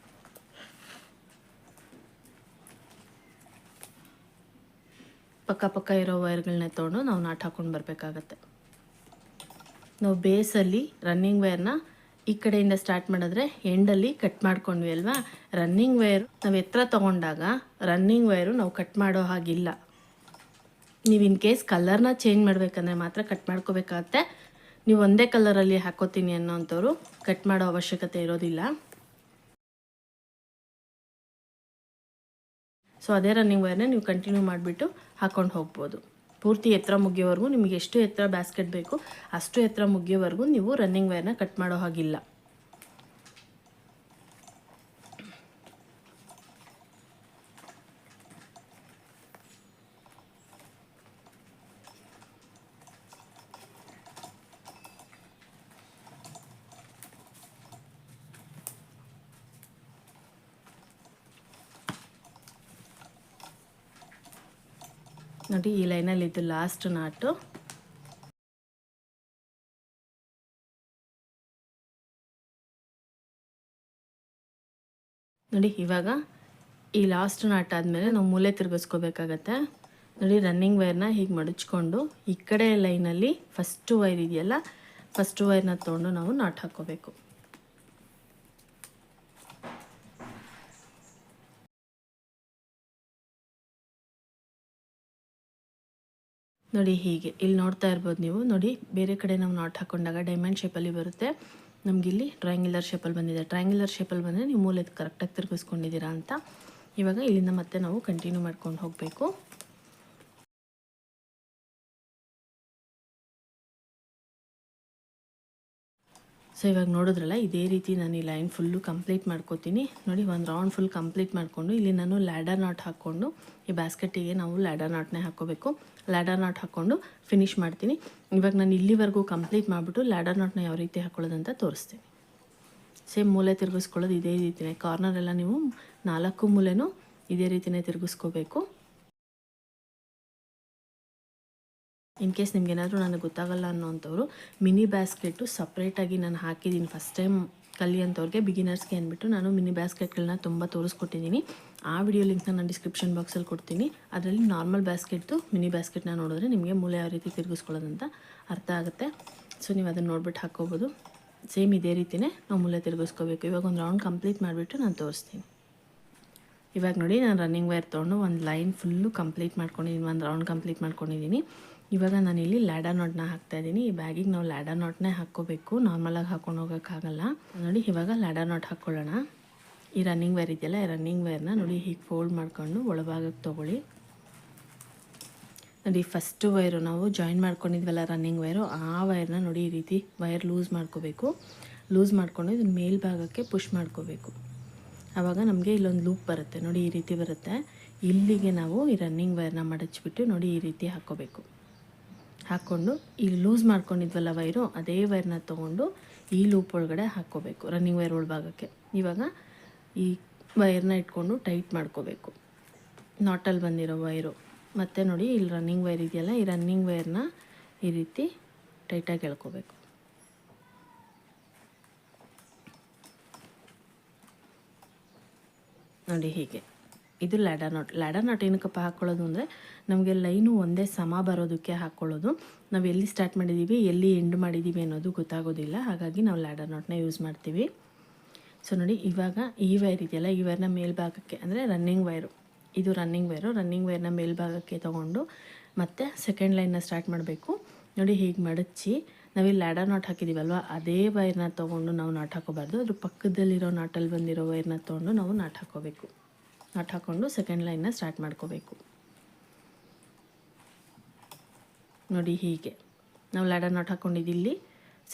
ಪಕ್ಕ ಇರೋ ವೈರ್ಗಳನ್ನ ತೊಗೊಂಡು ನಾವು ನಾಟ್ ಹಾಕ್ಕೊಂಡು ಬರಬೇಕಾಗತ್ತೆ. ನಾವು ಬೇಸಲ್ಲಿ ರನ್ನಿಂಗ್ ವೈರ್ನ ಈ ಕಡೆಯಿಂದ ಸ್ಟಾರ್ಟ್ ಮಾಡಿದ್ರೆ ಎಂಡಲ್ಲಿ ಕಟ್ ಮಾಡ್ಕೊಂಡ್ವಿ ಅಲ್ವಾ. ರನ್ನಿಂಗ್ ವೈರ್ ನಾವು ಎತ್ತರ ತೊಗೊಂಡಾಗ ರನ್ನಿಂಗ್ ವೈರು ನಾವು ಕಟ್ ಮಾಡೋ ಹಾಗಿಲ್ಲ. ನೀವು ಇನ್ ಕೇಸ್ ಕಲರ್ನ ಚೇಂಜ್ ಮಾಡಬೇಕಂದ್ರೆ ಮಾತ್ರ ಕಟ್ ಮಾಡ್ಕೋಬೇಕಾಗತ್ತೆ. ನೀವು ಒಂದೇ ಕಲರಲ್ಲಿ ಹಾಕೋತೀನಿ ಅನ್ನೋಂಥವ್ರು ಕಟ್ ಮಾಡೋ ಅವಶ್ಯಕತೆ ಇರೋದಿಲ್ಲ. ಸೊ ಅದೇ ರನ್ನಿಂಗ್ ವೈರ್ನ ನೀವು ಕಂಟಿನ್ಯೂ ಮಾಡಿಬಿಟ್ಟು ಹಾಕ್ಕೊಂಡು ಹೋಗ್ಬೋದು. ಪೂರ್ತಿ ಎತ್ತರ ಮುಗಿಯೋವರೆಗೂ ನಿಮಗೆ ಎಷ್ಟು ಎತ್ತರ ಬ್ಯಾಸ್ಕೆಟ್ ಬೇಕು ಅಷ್ಟು ಎತ್ತರ ಮುಗಿಯೋವರೆಗೂ ನೀವು ರನ್ನಿಂಗ್ ವೈರ್ನ ಕಟ್ ಮಾಡೋ ಹಾಗಿಲ್ಲ. ನೋಡಿ ಈ ಲೈನಲ್ಲಿ ಇದು ಲಾಸ್ಟ್ ನಾಟು. ನೋಡಿ ಇವಾಗ ಈ ಲಾಸ್ಟ್ ನಾಟ್ ಆದಮೇಲೆ ನಾವು ಮೂಲೆ ತಿರುಗಿಸ್ಕೋಬೇಕಾಗತ್ತೆ. ನೋಡಿ ರನ್ನಿಂಗ್ ವೈರ್ನ ಹೀಗೆ ಮಡಚ್ಕೊಂಡು ಈ ಕಡೆ ಲೈನಲ್ಲಿ ಫಸ್ಟು ವೈರ್ ಇದೆಯಲ್ಲ, ಫಸ್ಟು ವೈರ್ನ ತೊಗೊಂಡು ನಾವು ನಾಟ್ ಹಾಕ್ಕೋಬೇಕು. ನೋಡಿ ಹೀಗೆ ಇಲ್ಲಿ ನೋಡ್ತಾ ಇರ್ಬೋದು ನೀವು. ನೋಡಿ ಬೇರೆ ಕಡೆ ನಾವು ನಾಟ್ ಹಾಕೊಂಡಾಗ ಡೈಮಂಡ್ ಶೇಪಲ್ಲಿ ಬರುತ್ತೆ, ನಮಗಿಲ್ಲಿ ಟ್ರಯಾಂಗ್ಯುಲರ್ ಶೇಪಲ್ಲಿ ಬಂದಿದೆ. ಟ್ರಯಾಂಗ್ಯುಲರ್ ಶೇಪಲ್ಲಿ ಬಂದರೆ ನೀವು ಮೂಲೆ ಕರೆಕ್ಟಾಗಿ ತಿರುಗಿಸ್ಕೊಂಡಿದ್ದೀರಾ ಅಂತ. ಇವಾಗ ಇಲ್ಲಿಂದ ಮತ್ತೆ ನಾವು ಕಂಟಿನ್ಯೂ ಮಾಡ್ಕೊಂಡು ಹೋಗಬೇಕು. ಸೊ ಇವಾಗ ನೋಡಿದ್ರಲ್ಲ ಇದೇ ರೀತಿ ನಾನು ಈ ಲೈನ್ ಫುಲ್ಲು ಕಂಪ್ಲೀಟ್ ಮಾಡ್ಕೋತೀನಿ. ನೋಡಿ ಒಂದು ರೌಂಡ್ ಫುಲ್ ಕಂಪ್ಲೀಟ್ ಮಾಡಿಕೊಂಡು ಇಲ್ಲಿ ನಾನು ಲ್ಯಾಡರ್ ನಾಟ್ ಹಾಕ್ಕೊಂಡು ಈ ಬ್ಯಾಸ್ಕೆಟಿಗೆ ನಾವು ಲ್ಯಾಡರ್ ನಾಟ್ನೇ ಹಾಕ್ಕೋಬೇಕು. ಲ್ಯಾಡರ್ ನಾಟ್ ಹಾಕ್ಕೊಂಡು ಫಿನಿಶ್ ಮಾಡ್ತೀನಿ. ಇವಾಗ ನಾನು ಇಲ್ಲಿವರೆಗೂ ಕಂಪ್ಲೀಟ್ ಮಾಡಿಬಿಟ್ಟು ಲ್ಯಾಡರ್ ನಾಟ್ನ ಯಾವ ರೀತಿ ಹಾಕ್ಕೊಳ್ಳೋದಂತ ತೋರಿಸ್ತೀನಿ. ಸೇಮ್ ಮೂಲೆ ತಿರುಗಿಸ್ಕೊಳ್ಳೋದು ಇದೇ ರೀತಿಯೇ. ಕಾರ್ನರೆಲ್ಲ ನೀವು 4 ಮೂಲೆನೂ ಇದೇ ರೀತಿಯೇ ತಿರುಗಿಸ್ಕೋಬೇಕು. ಇನ್ ಕೇಸ್ ನಿಮ್ಗೇನಾದರೂ ನನಗೆ ಗೊತ್ತಾಗಲ್ಲ ಅನ್ನೋಂಥವ್ರು ಮಿನಿ ಬ್ಯಾಸ್ಕೆಟು ಸಪ್ರೇಟಾಗಿ ನಾನು ಹಾಕಿದ್ದೀನಿ. ಫಸ್ಟ್ ಟೈಮ್ ಕಲಿಯೋಂಥವ್ರಿಗೆ ಬಿಗಿನರ್ಸ್ಗೆ ಅಂದ್ಬಿಟ್ಟು ನಾನು ಮಿನಿ ಬ್ಯಾಸ್ಕೆಟ್ಗಳನ್ನ ತುಂಬ ತೋರಿಸ್ಕೊಟ್ಟಿದ್ದೀನಿ. ಆ ವಿಡಿಯೋ ಲಿಂಕ್ನ ನಾನು ಡಿಸ್ಕ್ರಿಪ್ಷನ್ ಬಾಕ್ಸಲ್ಲಿ ಕೊಡ್ತೀನಿ. ಅದರಲ್ಲಿ ನಾರ್ಮಲ್ ಬ್ಯಾಸ್ಕೆಟ್ದು ಮಿನಿ ಬ್ಯಾಸ್ಕೆಟ್ನ ನೋಡಿದ್ರೆ ನಿಮಗೆ ಮೂಲೆ ಯಾವ ರೀತಿ ತಿರುಗಿಸ್ಕೊಳ್ಳೋದಂತ ಅರ್ಥ ಆಗುತ್ತೆ. ಸೊ ನೀವು ಅದನ್ನು ನೋಡ್ಬಿಟ್ಟು ಹಾಕ್ಕೋಬೋದು. ಸೇಮ್ ಇದೇ ರೀತಿಯೇ ನಾವು ಮೂಲೆ ತಿರುಗಿಸ್ಕೋಬೇಕು. ಇವಾಗ ಒಂದು ರೌಂಡ್ ಕಂಪ್ಲೀಟ್ ಮಾಡಿಬಿಟ್ಟು ನಾನು ತೋರಿಸ್ತೀನಿ. ಇವಾಗ ನೋಡಿ ನಾನು ರನ್ನಿಂಗ್ ವೈರ್ ತೊಗೊಂಡು ಒಂದು ಲೈನ್ ಫುಲ್ಲು ಕಂಪ್ಲೀಟ್ ಮಾಡ್ಕೊಂಡಿದ್ದೀನಿ, ಒಂದು ರೌಂಡ್ ಕಂಪ್ಲೀಟ್ ಮಾಡ್ಕೊಂಡಿದ್ದೀನಿ. ಇವಾಗ ನಾನಿಲ್ಲಿ ಲ್ಯಾಡರ್ ನಾಟ್ನ ಹಾಕ್ತಾಯಿದ್ದೀನಿ. ಈ ಬ್ಯಾಗಿಗೆ ನಾವು ಲ್ಯಾಡರ್ ನಾಟ್ನೇ ಹಾಕ್ಕೋಬೇಕು, ನಾರ್ಮಲಾಗಿ ಹಾಕ್ಕೊಂಡು ಹೋಗೋಕ್ಕಾಗಲ್ಲ. ನೋಡಿ ಇವಾಗ ಲ್ಯಾಡರ್ ನಾಟ್ ಹಾಕ್ಕೊಳ್ಳೋಣ. ಈ ರನ್ನಿಂಗ್ ವೈರ್ ಇದೆಯಲ್ಲ, ಈ ರನ್ನಿಂಗ್ ವೈರ್ನ ನೋಡಿ ಹೀಗೆ ಫೋಲ್ಡ್ ಮಾಡ್ಕೊಂಡು ಒಳಭಾಗಕ್ಕೆ ತೊಗೊಳ್ಳಿ. ನೋಡಿ ಫಸ್ಟು ವೈರು ನಾವು ಜಾಯಿನ್ ಮಾಡ್ಕೊಂಡಿದ್ವಲ್ಲ ರನ್ನಿಂಗ್ ವೈರು, ಆ ವೈರ್ನ ನೋಡಿ ಈ ರೀತಿ ವೈರ್ ಲೂಸ್ ಮಾಡ್ಕೋಬೇಕು. ಲೂಸ್ ಮಾಡ್ಕೊಂಡು ಇದನ್ನ ಮೇಲ್ಭಾಗಕ್ಕೆ ಪುಷ್ ಮಾಡ್ಕೋಬೇಕು. ಆವಾಗ ನಮಗೆ ಇಲ್ಲೊಂದು ಲೂಪ್ ಬರುತ್ತೆ ನೋಡಿ, ಈ ರೀತಿ ಬರುತ್ತೆ. ಇಲ್ಲಿಗೆ ನಾವು ಈ ರನ್ನಿಂಗ್ ವೈರ್ನ ಮಡಚಿಬಿಟ್ಟು ನೋಡಿ ಈ ರೀತಿ ಹಾಕ್ಕೋಬೇಕು. ಹಾಕ್ಕೊಂಡು ಇಲ್ಲಿ ಲೂಸ್ ಮಾಡ್ಕೊಂಡಿದ್ವಲ್ಲ ವೈರು, ಅದೇ ವೈರ್ನ ತೊಗೊಂಡು ಈ ಲೂಪ್ ಒಳಗಡೆ ಹಾಕ್ಕೋಬೇಕು ರನ್ನಿಂಗ್ ವೈರ್ ಒಳಭಾಗಕ್ಕೆ. ಇವಾಗ ಈ ವೈರ್ನ ಇಟ್ಕೊಂಡು ಟೈಟ್ ಮಾಡ್ಕೋಬೇಕು, ನಾಟಲ್ಲಿ ಬಂದಿರೋ ವೈರು. ಮತ್ತು ನೋಡಿ ಇಲ್ಲಿ ರನ್ನಿಂಗ್ ವೈರ್ ಇದೆಯಲ್ಲ, ಈ ರನ್ನಿಂಗ್ ವೈರ್ನ ಈ ರೀತಿ ಟೈಟಾಗಿ ಎಳ್ಕೋಬೇಕು. ನೋಡಿ ಹೀಗೆ. ಇದು ಲ್ಯಾಡರ್ ನಾಟ್. ಲ್ಯಾಡರ್ ನಾಟ್ ಏನಕ್ಕಪ್ಪ ಹಾಕ್ಕೊಳ್ಳೋದು ಅಂದರೆ ನಮಗೆ ಲೈನು ಒಂದೇ ಸಮ ಬರೋದಕ್ಕೆ ಹಾಕ್ಕೊಳ್ಳೋದು. ನಾವು ಎಲ್ಲಿ ಸ್ಟಾರ್ಟ್ ಮಾಡಿದ್ದೀವಿ ಎಲ್ಲಿ ಎಂಡ್ ಮಾಡಿದ್ದೀವಿ ಅನ್ನೋದು ಗೊತ್ತಾಗೋದಿಲ್ಲ, ಹಾಗಾಗಿ ನಾವು ಲ್ಯಾಡರ್ ನಾಟ್ನ ಯೂಸ್ ಮಾಡ್ತೀವಿ. ಸೊ ನೋಡಿ ಇವಾಗ ಈ ವೈರ್ ಇದೆಯಲ್ಲ, ಈ ವೈರ್ನ ಮೇಲ್ಭಾಗಕ್ಕೆ ಅಂದರೆ ರನ್ನಿಂಗ್ ವೈರು, ಇದು ರನ್ನಿಂಗ್ ವೈರು, ರನ್ನಿಂಗ್ ವೈರ್ನ ಮೇಲ್ಭಾಗಕ್ಕೆ ತೊಗೊಂಡು ಮತ್ತೆ ಸೆಕೆಂಡ್ ಲೈನ್ನ ಸ್ಟಾರ್ಟ್ ಮಾಡಬೇಕು. ನೋಡಿ ಹೀಗೆ ಮಡಚಿ ನಾವಿಲ್ಲಿ ಲ್ಯಾಡರ್ ನಾಟ್ ಹಾಕಿದ್ದೀವಲ್ವ, ಅದೇ ವೈರ್ನ ತೊಗೊಂಡು ನಾವು ನಾಟ್ ಹಾಕೋಬಾರ್ದು, ಅದ್ರ ಪಕ್ಕದಲ್ಲಿರೋ ನಾಟಲ್ಲಿ ಬಂದಿರೋ ವೈರ್ನ ತೊಗೊಂಡು ನಾವು ನಾಟ್ ಹಾಕೋಬೇಕು. ನಾಟ್ ಹಾಕ್ಕೊಂಡು ಸೆಕೆಂಡ್ ಲೈನ್ನ ಸ್ಟಾರ್ಟ್ ಮಾಡ್ಕೋಬೇಕು. ನೋಡಿ ಹೀಗೆ ನಾವು ಲ್ಯಾಡರ್ ನಾಟ್ ಹಾಕ್ಕೊಂಡಿದ್ದು ಇಲ್ಲಿ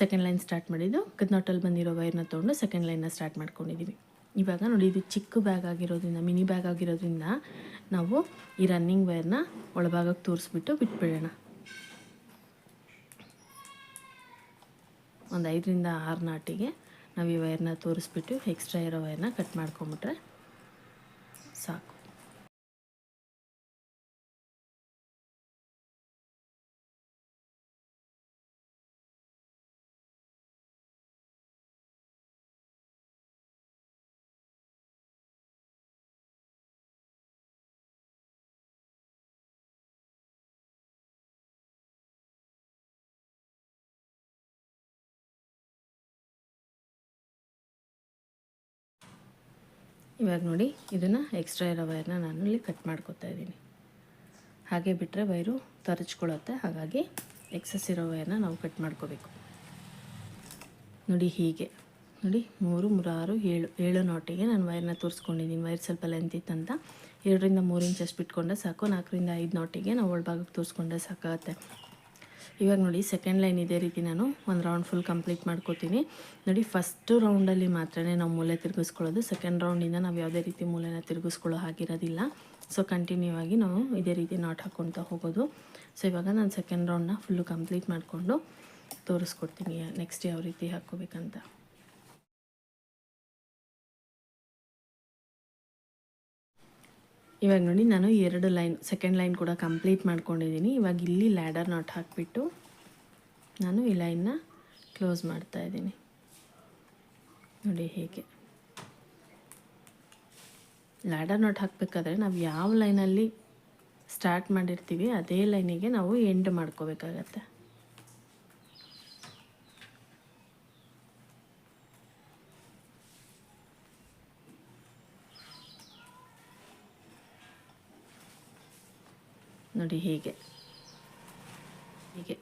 ಸೆಕೆಂಡ್ ಲೈನ್ ಸ್ಟಾರ್ಟ್ ಮಾಡಿದ್ದು ಕದ್ ನಾಟಲ್ಲಿ ಬಂದಿರೋ ವೈರ್ನ ತೊಗೊಂಡು ಸೆಕೆಂಡ್ ಲೈನ್ನ ಸ್ಟಾರ್ಟ್ ಮಾಡ್ಕೊಂಡಿದ್ದೀವಿ. ಇವಾಗ ನೋಡಿ ಇದು ಚಿಕ್ಕ ಬ್ಯಾಗ್ ಆಗಿರೋದ್ರಿಂದ ಮಿನಿ ಬ್ಯಾಗ್ ಆಗಿರೋದ್ರಿಂದ ನಾವು ಈ ರನ್ನಿಂಗ್ ವೈರ್ನ ಒಳಭಾಗಕ್ಕೆ ತೋರಿಸ್ಬಿಟ್ಟು ಬಿಟ್ಬಿಡೋಣ. ಒಂದು 5ರಿಂದ 6 ನಾಟಿಗೆ ನಾವು ಈ ವೈರ್ನ ತೋರಿಸ್ಬಿಟ್ಟು ಎಕ್ಸ್ಟ್ರಾ ಇರೋ ವೈರ್ನ ಕಟ್ ಮಾಡ್ಕೊಂಬಿಟ್ರೆ ಸಾಕು. ಇವಾಗ ನೋಡಿ ಇದನ್ನು ಎಕ್ಸ್ಟ್ರಾ ಇರೋ ವೈರ್ನ ನಾನು ಇಲ್ಲಿ ಕಟ್ ಮಾಡ್ಕೊತಾ ಇದ್ದೀನಿ. ಹಾಗೆ ಬಿಟ್ಟರೆ ವೈರು ತರಚ್ಕೊಳ್ಳುತ್ತೆ, ಹಾಗಾಗಿ ಎಕ್ಸಸ್ ಇರೋ ವೈರ್ನ ನಾವು ಕಟ್ ಮಾಡ್ಕೋಬೇಕು. ನೋಡಿ ಹೀಗೆ ನೋಡಿ 3, 3, 6, 7 ನಾಟಿಗೆ ನಾನು ವೈರ್ನ ತೋರಿಸ್ಕೊಂಡಿದ್ದೀನಿ. ವೈರ್ ಸ್ವಲ್ಪ ಲೆಂತ್ ಇತ್ತಂತ 2ರಿಂದ 3 ಇಂಚಷ್ಟು ಬಿಟ್ಕೊಂಡ್ರೆ ಸಾಕು. 4ರಿಂದ 5 ನಾಟಿಗೆ ನಾವು ಒಳಭಾಗಕ್ಕೆ ತೋರಿಸ್ಕೊಂಡ್ರೆ ಸಾಕಾಗುತ್ತೆ. ಇವಾಗ ನೋಡಿ ಸೆಕೆಂಡ್ ಲೈನ್ ಇದೇ ರೀತಿ ನಾನು ಒಂದು ರೌಂಡ್ ಫುಲ್ ಕಂಪ್ಲೀಟ್ ಮಾಡ್ಕೋತೀನಿ. ನೋಡಿ ಫಸ್ಟು ರೌಂಡಲ್ಲಿ ಮಾತ್ರ ನಾವು ಮೂಲೆ ತಿರುಗಿಸ್ಕೊಳ್ಳೋದು. ಸೆಕೆಂಡ್ ರೌಂಡಿಂದ ನಾವು ಯಾವುದೇ ರೀತಿ ಮೂಲೆನ ತಿರುಗಿಸ್ಕೊಳ್ಳೋ ಹಾಗಿರೋದಿಲ್ಲ. ಸೊ ಕಂಟಿನ್ಯೂ ಆಗಿ ನಾವು ಇದೇ ರೀತಿ ನಾಟ್ ಹಾಕ್ಕೊಳ್ತಾ ಹೋಗೋದು. ಸೊ ಇವಾಗ ನಾನು ಸೆಕೆಂಡ್ ರೌಂಡನ್ನ ಫುಲ್ಲು ಕಂಪ್ಲೀಟ್ ಮಾಡಿಕೊಂಡು ತೋರಿಸ್ಕೊಡ್ತೀನಿ ನೆಕ್ಸ್ಟ್ ಯಾವ ರೀತಿ ಹಾಕ್ಕೋಬೇಕಂತ. ಇವಾಗ ನೋಡಿ ನಾನು 2 ಲೈನ್ ಸೆಕೆಂಡ್ ಲೈನ್ ಕೂಡ ಕಂಪ್ಲೀಟ್ ಮಾಡ್ಕೊಂಡಿದ್ದೀನಿ. ಇವಾಗ ಇಲ್ಲಿ ಲ್ಯಾಡರ್ ನಾಟ್ ಹಾಕಿಬಿಟ್ಟು ನಾನು ಈ ಲೈನ್ನ ಕ್ಲೋಸ್ ಮಾಡ್ತಾ ಇದ್ದೀನಿ. ನೋಡಿ ಹೇಗೆ ಲ್ಯಾಡರ್ ನಾಟ್ ಹಾಕಬೇಕಾದ್ರೆ ನಾವು ಯಾವ ಲೈನಲ್ಲಿ ಸ್ಟಾರ್ಟ್ ಮಾಡಿರ್ತೀವಿ ಅದೇ ಲೈನಿಗೆ ನಾವು ಎಂಡ್ ಮಾಡ್ಕೋಬೇಕಾಗತ್ತೆ. ನೋಡಿ ಹೀಗೆ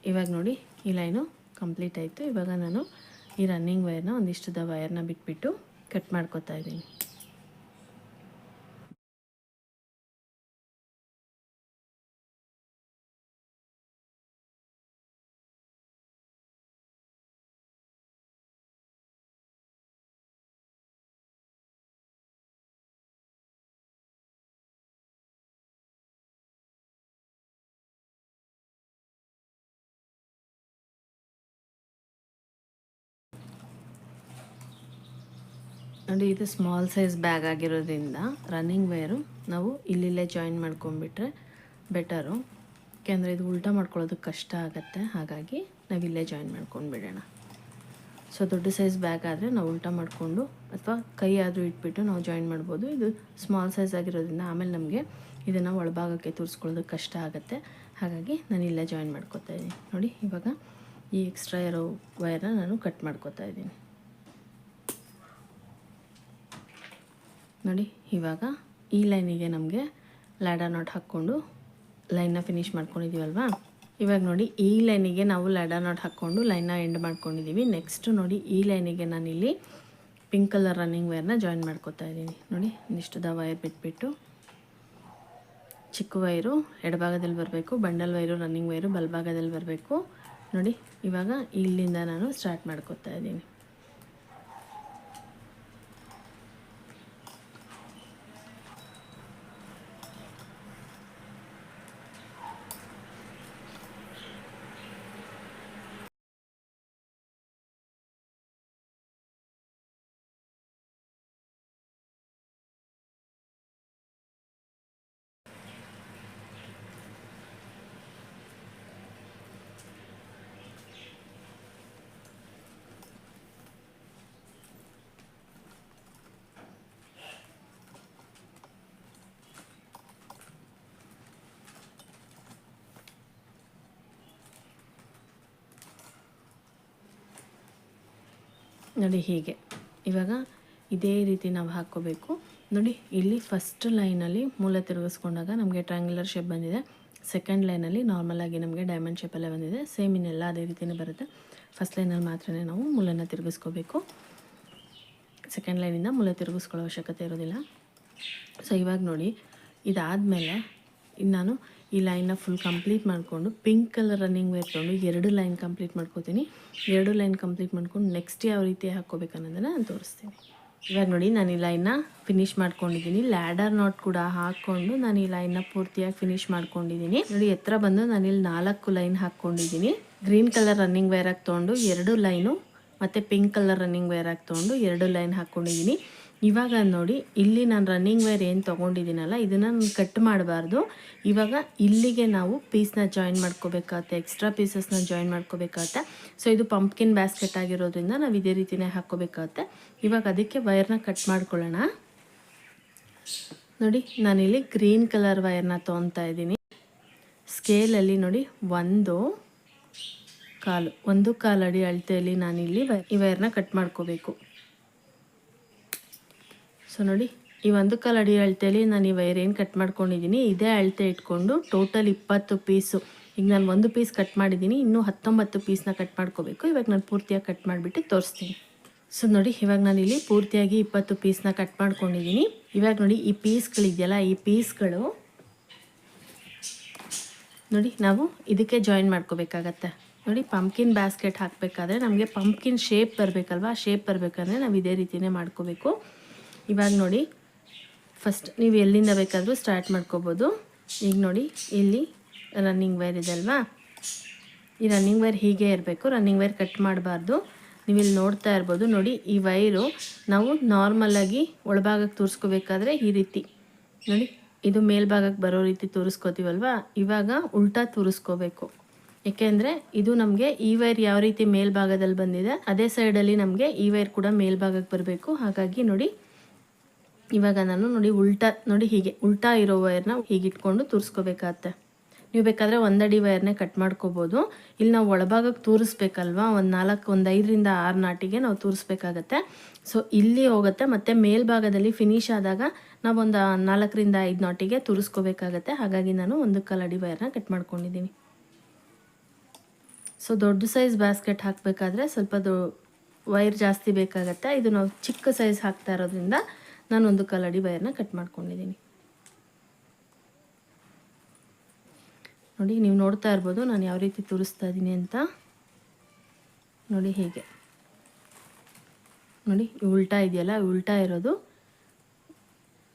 ಇವಾಗ ನೋಡಿ ಈ ಲೈನು ಕಂಪ್ಲೀಟ್ ಆಯಿತು. ಇವಾಗ ನಾನು ಈ ರನ್ನಿಂಗ್ ವೈರ್ನ ಒಂದಿಷ್ಟದ ವೈರ್ನ ಬಿಟ್ಬಿಟ್ಟು ಕಟ್ ಮಾಡ್ಕೊತಾ ಇದ್ದೀನಿ. ನೋಡಿ ಇದು ಸ್ಮಾಲ್ ಸೈಜ್ ಬ್ಯಾಗ್ ಆಗಿರೋದ್ರಿಂದ ರನ್ನಿಂಗ್ ವೈರು ನಾವು ಇಲ್ಲಿಲ್ಲೇ ಜಾಯಿನ್ ಮಾಡ್ಕೊಂಡ್ಬಿಟ್ರೆ ಬೆಟರು. ಯಾಕೆಂದರೆ ಇದು ಉಲ್ಟಾ ಮಾಡ್ಕೊಳ್ಳೋದಕ್ಕೆ ಕಷ್ಟ ಆಗುತ್ತೆ, ಹಾಗಾಗಿ ನಾವಿಲ್ಲೇ ಜಾಯಿನ್ ಮಾಡ್ಕೊಂಡು ಬಿಡೋಣ. ಸೊ ದೊಡ್ಡ ಸೈಜ್ ಬ್ಯಾಗ್ ಆದರೆ ನಾವು ಉಲ್ಟಾ ಮಾಡಿಕೊಂಡು ಅಥವಾ ಕೈ ಆದರೂ ಇಟ್ಬಿಟ್ಟು ನಾವು ಜಾಯಿನ್ ಮಾಡ್ಬೋದು. ಇದು ಸ್ಮಾಲ್ ಸೈಜ್ ಆಗಿರೋದ್ರಿಂದ ಆಮೇಲೆ ನಮಗೆ ಇದನ್ನು ಒಳಭಾಗಕ್ಕೆ ತೋರಿಸ್ಕೊಳ್ಳೋದಕ್ಕೆ ಕಷ್ಟ ಆಗುತ್ತೆ, ಹಾಗಾಗಿ ನಾನು ಇಲ್ಲೇ ಜಾಯಿನ್ ಮಾಡ್ಕೊತಾ ಇದ್ದೀನಿ. ನೋಡಿ ಇವಾಗ ಈ ಎಕ್ಸ್ಟ್ರಾ ಇರೋ ವೈರ್ನ ನಾನು ಕಟ್ ಮಾಡ್ಕೊತಾ ಇದ್ದೀನಿ. ನೋಡಿ ಇವಾಗ ಈ ಲೈನಿಗೆ ನಮಗೆ ಲ್ಯಾಡರ್ ನಾಟ್ ಹಾಕ್ಕೊಂಡು ಲೈನ್ನ ಫಿನಿಷ್ ಮಾಡ್ಕೊಂಡಿದ್ದೀವಲ್ವಾ. ಇವಾಗ ನೋಡಿ ಈ ಲೈನಿಗೆ ನಾವು ಲ್ಯಾಡರ್ ನಾಟ್ ಹಾಕ್ಕೊಂಡು ಲೈನ್ನ ಎಂಡ್ ಮಾಡ್ಕೊಂಡಿದ್ದೀವಿ. ನೆಕ್ಸ್ಟು ನೋಡಿ ಈ ಲೈನಿಗೆ ನಾನಿಲ್ಲಿ ಪಿಂಕ್ ಕಲರ್ ರನ್ನಿಂಗ್ ವೈರ್ನ ಜಾಯಿನ್ ಮಾಡ್ಕೊತಾ ಇದ್ದೀನಿ. ನೋಡಿ ಇಷ್ಟದ ವೈರ್ ಬಿಟ್ಬಿಟ್ಟು ಚಿಕ್ಕ ವೈರು ಎಡಭಾಗದಲ್ಲಿ ಬರಬೇಕು, ಬಂಡಲ್ ವೈರು ರನ್ನಿಂಗ್ ವೈರು ಬಲಭಾಗದಲ್ಲಿ ಬರಬೇಕು. ನೋಡಿ ಇವಾಗ ಇಲ್ಲಿಂದ ನಾನು ಸ್ಟಾರ್ಟ್ ಮಾಡ್ಕೊತಾ ಇದ್ದೀನಿ. ನೋಡಿ ಹೀಗೆ ಇವಾಗ ಇದೇ ರೀತಿ ನಾವು ಹಾಕ್ಕೋಬೇಕು. ನೋಡಿ ಇಲ್ಲಿ ಫಸ್ಟ್ ಲೈನಲ್ಲಿ ಮೂಲೆ ತಿರುಗಿಸ್ಕೊಂಡಾಗ ನಮಗೆ ಟ್ರಯಾಂಗ್ಯುಲರ್ ಶೇಪ್ ಬಂದಿದೆ. ಸೆಕೆಂಡ್ ಲೈನಲ್ಲಿ ನಾರ್ಮಲಾಗಿ ನಮಗೆ ಡೈಮಂಡ್ ಶೇಪಲ್ಲೇ ಬಂದಿದೆ. ಸೇಮ್ ಇನ್ನೆಲ್ಲ ಅದೇ ರೀತಿಯೇ ಬರುತ್ತೆ. ಫಸ್ಟ್ ಲೈನಲ್ಲಿ ಮಾತ್ರ ನಾವು ಮೂಲೆನ ತಿರುಗಿಸ್ಕೋಬೇಕು. ಸೆಕೆಂಡ್ ಲೈನಿಂದ ಮೂಲೆ ತಿರುಗಿಸ್ಕೊಳ್ಳೋ ಅವಶ್ಯಕತೆ ಇರೋದಿಲ್ಲ. ಸೊ ಇವಾಗ ನೋಡಿ ಇದಾದಮೇಲೆ ನಾನು ಈ ಲೈನ್ನ ಫುಲ್ ಕಂಪ್ಲೀಟ್ ಮಾಡಿಕೊಂಡು ಪಿಂಕ್ ಕಲರ್ ರನ್ನಿಂಗ್ ವೇರ್ ತೊಗೊಂಡು 2 ಲೈನ್ ಕಂಪ್ಲೀಟ್ ಮಾಡ್ಕೋತೀನಿ. 2 ಲೈನ್ ಕಂಪ್ಲೀಟ್ ಮಾಡ್ಕೊಂಡು ನೆಕ್ಸ್ಟ್ ಯಾವ ರೀತಿ ಹಾಕ್ಕೋಬೇಕು ಅನ್ನೋದನ್ನು ನಾನು ತೋರಿಸ್ತೀನಿ. ಇವಾಗ ನೋಡಿ ನಾನು ಈ ಲೈನ್ನ ಫಿನಿಶ್ ಮಾಡ್ಕೊಂಡಿದ್ದೀನಿ. ಲ್ಯಾಡರ್ ನಾಟ್ ಕೂಡ ಹಾಕ್ಕೊಂಡು ನಾನು ಈ ಲೈನ್ನ ಪೂರ್ತಿಯಾಗಿ ಫಿನಿಶ್ ಮಾಡ್ಕೊಂಡಿದ್ದೀನಿ. ನೋಡಿ ಎತ್ತರ ಬಂದು ನಾನಿಲ್ಲಿ 4 ಲೈನ್ ಹಾಕ್ಕೊಂಡಿದ್ದೀನಿ. ಗ್ರೀನ್ ಕಲರ್ ರನ್ನಿಂಗ್ ವೇರ್ ಹಾಕಿ ತೊಗೊಂಡು 2 ಲೈನು ಮತ್ತು ಪಿಂಕ್ ಕಲರ್ ರನ್ನಿಂಗ್ ವೇರ್ ಹಾಕಿ ತೊಗೊಂಡು 2 ಲೈನ್ ಹಾಕ್ಕೊಂಡಿದ್ದೀನಿ. ಇವಾಗ ನೋಡಿ ಇಲ್ಲಿ ನಾನು ರನ್ನಿಂಗ್ ವೇರ್ ಏನು ತೊಗೊಂಡಿದ್ದೀನಲ್ಲ ಇದನ್ನು ನಾನು ಕಟ್ ಮಾಡಬಾರ್ದು. ಇವಾಗ ಇಲ್ಲಿಗೆ ನಾವು ಪೀಸ್ನ ಜಾಯಿನ್ ಮಾಡ್ಕೋಬೇಕಾಗತ್ತೆ, ಎಕ್ಸ್ಟ್ರಾ ಪೀಸಸ್ನ ಜಾಯಿನ್ ಮಾಡ್ಕೋಬೇಕಾಗತ್ತೆ. ಸೊ ಇದು ಪಂಪ್ಕಿನ್ ಬ್ಯಾಸ್ಕೆಟ್ ಆಗಿರೋದ್ರಿಂದ ನಾವು ಇದೇ ರೀತಿಯೇ ಹಾಕ್ಕೋಬೇಕಾಗತ್ತೆ. ಇವಾಗ ಅದಕ್ಕೆ ವೈರ್ನ ಕಟ್ ಮಾಡ್ಕೊಳ್ಳೋಣ. ನೋಡಿ ನಾನಿಲ್ಲಿ ಗ್ರೀನ್ ಕಲರ್ ವೈರ್ನ ತೊಗೊತಾ ಇದ್ದೀನಿ. ಸ್ಕೇಲಲ್ಲಿ ನೋಡಿ 1.25 ಅಡಿ ಅಳತೆಯಲ್ಲಿ ನಾನಿಲ್ಲಿ ಈ ವೈರ್ನ ಕಟ್ ಮಾಡ್ಕೋಬೇಕು. ಸೊ ನೋಡಿ ಈ 1.25 ಅಡಿ ಅಳತೆಯಲ್ಲಿ ನಾನು ಈ ವೈರ್ ಏನು ಕಟ್ ಮಾಡ್ಕೊಂಡಿದ್ದೀನಿ ಇದೇ ಅಳತೆ ಇಟ್ಕೊಂಡು ಟೋಟಲ್ 20 ಪೀಸು. ಈಗ ನಾನು 1 ಪೀಸ್ ಕಟ್ ಮಾಡಿದ್ದೀನಿ, ಇನ್ನೂ 19 ಪೀಸ್ನ ಕಟ್ ಮಾಡ್ಕೋಬೇಕು. ಇವಾಗ ನಾನು ಪೂರ್ತಿಯಾಗಿ ಕಟ್ ಮಾಡಿಬಿಟ್ಟು ತೋರಿಸ್ತೀನಿ. ಸೊ ನೋಡಿ ಇವಾಗ ನಾನಿಲ್ಲಿ ಪೂರ್ತಿಯಾಗಿ 20 ಪೀಸ್ನ ಕಟ್ ಮಾಡ್ಕೊಂಡಿದ್ದೀನಿ. ಇವಾಗ ನೋಡಿ ಈ ಪೀಸ್ಗಳಿದೆಯಲ್ಲ ಈ ಪೀಸ್ಗಳು ನೋಡಿ ನಾವು ಇದಕ್ಕೆ ಜಾಯಿನ್ ಮಾಡ್ಕೋಬೇಕಾಗತ್ತೆ. ನೋಡಿ ಪಂಪ್ಕಿನ್ ಬ್ಯಾಸ್ಕೆಟ್ ಹಾಕಬೇಕಾದ್ರೆ ನಮಗೆ ಪಂಪ್ಕಿನ್ ಶೇಪ್ ಬರಬೇಕಲ್ವ, ಆ ಶೇಪ್ ಬರಬೇಕಂದ್ರೆ ನಾವು ಇದೇ ರೀತಿಯೇ ಮಾಡ್ಕೋಬೇಕು. ಇವಾಗ ನೋಡಿ ಫಸ್ಟ್ ನೀವು ಎಲ್ಲಿಂದ ಬೇಕಾದರೂ ಸ್ಟಾರ್ಟ್ ಮಾಡ್ಕೋಬೋದು. ಈಗ ನೋಡಿ ಇಲ್ಲಿ ರನ್ನಿಂಗ್ ವೈರ್ ಇದೆ ಅಲ್ವಾ, ಈ ರನ್ನಿಂಗ್ ವೈರ್ ಹೀಗೆ ಇರಬೇಕು, ರನ್ನಿಂಗ್ ವೈರ್ ಕಟ್ ಮಾಡಬಾರ್ದು. ನೀವು ಇಲ್ಲಿ ನೋಡ್ತಾ ಇರ್ಬೋದು. ನೋಡಿ ಈ ವೈರು ನಾವು ನಾರ್ಮಲಾಗಿ ಒಳಭಾಗಕ್ಕೆ ತೋರಿಸ್ಕೋಬೇಕಾದ್ರೆ ಈ ರೀತಿ ನೋಡಿ ಇದು ಮೇಲ್ಭಾಗಕ್ಕೆ ಬರೋ ರೀತಿ ತೋರಿಸ್ಕೋತೀವಲ್ವ, ಇವಾಗ ಉಲ್ಟಾ ತೋರಿಸ್ಕೋಬೇಕು. ಏಕೆಂದರೆ ಇದು ನಮಗೆ ಈ ವೈರ್ ಯಾವ ರೀತಿ ಮೇಲ್ಭಾಗದಲ್ಲಿ ಬಂದಿದೆ ಅದೇ ಸೈಡಲ್ಲಿ ನಮಗೆ ಈ ವೈರ್ ಕೂಡ ಮೇಲ್ಭಾಗಕ್ಕೆ ಬರಬೇಕು. ಹಾಗಾಗಿ ನೋಡಿ ಇವಾಗ ನಾನು ನೋಡಿ ಉಲ್ಟಾ ನೋಡಿ ಹೀಗೆ ಉಲ್ಟಾ ಇರೋ ವೈರ್ನ ಹೀಗೆ ಇಟ್ಕೊಂಡು ತೋರಿಸ್ಕೋಬೇಕಾಗತ್ತೆ. ನೀವು ಬೇಕಾದರೆ 1 ಅಡಿ ವೈರ್ನೇ ಕಟ್ ಮಾಡ್ಕೋಬೋದು. ಇಲ್ಲಿ ನಾವು ಒಳಭಾಗಕ್ಕೆ ತೋರಿಸ್ಬೇಕಲ್ವಾ, ಒಂದು 5ರಿಂದ 6 ನಾಟಿಗೆ ನಾವು ತೋರಿಸ್ಬೇಕಾಗತ್ತೆ. ಸೊ ಇಲ್ಲಿ ಹೋಗುತ್ತೆ ಮತ್ತು ಮೇಲ್ಭಾಗದಲ್ಲಿ ಫಿನಿಶ್ ಆದಾಗ ನಾವು ಒಂದು 4ರಿಂದ 5 ನಾಟಿಗೆ ತೋರಿಸ್ಕೋಬೇಕಾಗತ್ತೆ. ಹಾಗಾಗಿ ನಾನು 1.25 ಅಡಿ ವೈರ್ನ ಕಟ್ ಮಾಡ್ಕೊಂಡಿದ್ದೀನಿ. ಸೊ ದೊಡ್ಡ ಸೈಜ್ ಬ್ಯಾಸ್ಕೆಟ್ ಹಾಕಬೇಕಾದ್ರೆ ಸ್ವಲ್ಪ ವೈರ್ ಜಾಸ್ತಿ ಬೇಕಾಗತ್ತೆ. ಇದು ನಾವು ಚಿಕ್ಕ ಸೈಜ್ ಹಾಕ್ತಾ ಇರೋದ್ರಿಂದ ನಾನು 1.25 ಅಡಿ ವೈರ್ನ ಕಟ್ ಮಾಡ್ಕೊಂಡಿದ್ದೀನಿ. ನೋಡಿ ನೀವು ನೋಡ್ತಾ ಇರ್ಬೋದು ನಾನು ಯಾವ ರೀತಿ ತೋರಿಸ್ತಾ ಇದ್ದೀನಿ ಅಂತ. ನೋಡಿ ಹೀಗೆ ನೋಡಿ ಉಲ್ಟಾ ಇದೆಯಲ್ಲ, ಉಲ್ಟಾ ಇರೋದು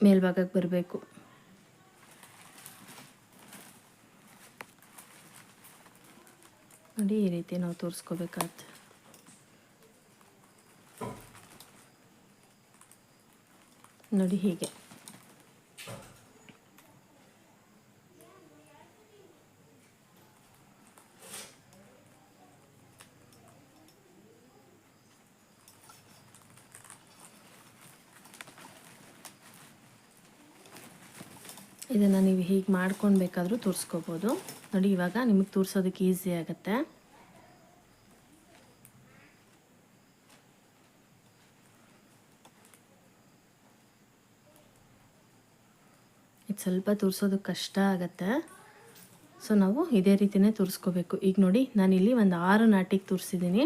ಮೇಲ್ಭಾಗಕ್ಕೆ ಬರಬೇಕು. ನೋಡಿ ಈ ರೀತಿ ನಾವು ತೋರಿಸ್ಕೋಬೇಕಾಗತ್ತೆ. ನೋಡಿ ಹೀಗೆ ಇದನ್ನು ನೀವು ಹೀಗೆ ಮಾಡ್ಕೊಂಡು ಬೇಕಾದರೂ ತೋರಿಸ್ಕೋಬೋದು. ನೋಡಿ ಇವಾಗ ನಿಮಗೆ ತೋರಿಸೋದಕ್ಕೆ ಈಸಿ ಆಗುತ್ತೆ. ಇದು ಸ್ವಲ್ಪ ತೋರಿಸೋದಕ್ಕೆ ಕಷ್ಟ ಆಗುತ್ತೆ. ಸೊ ನಾವು ಇದೇ ರೀತಿಯೇ ತೋರಿಸ್ಕೋಬೇಕು. ಈಗ ನೋಡಿ ನಾನಿಲ್ಲಿ ಒಂದು 6 ನಾಟಿಗೆ ತೋರಿಸಿದ್ದೀನಿ.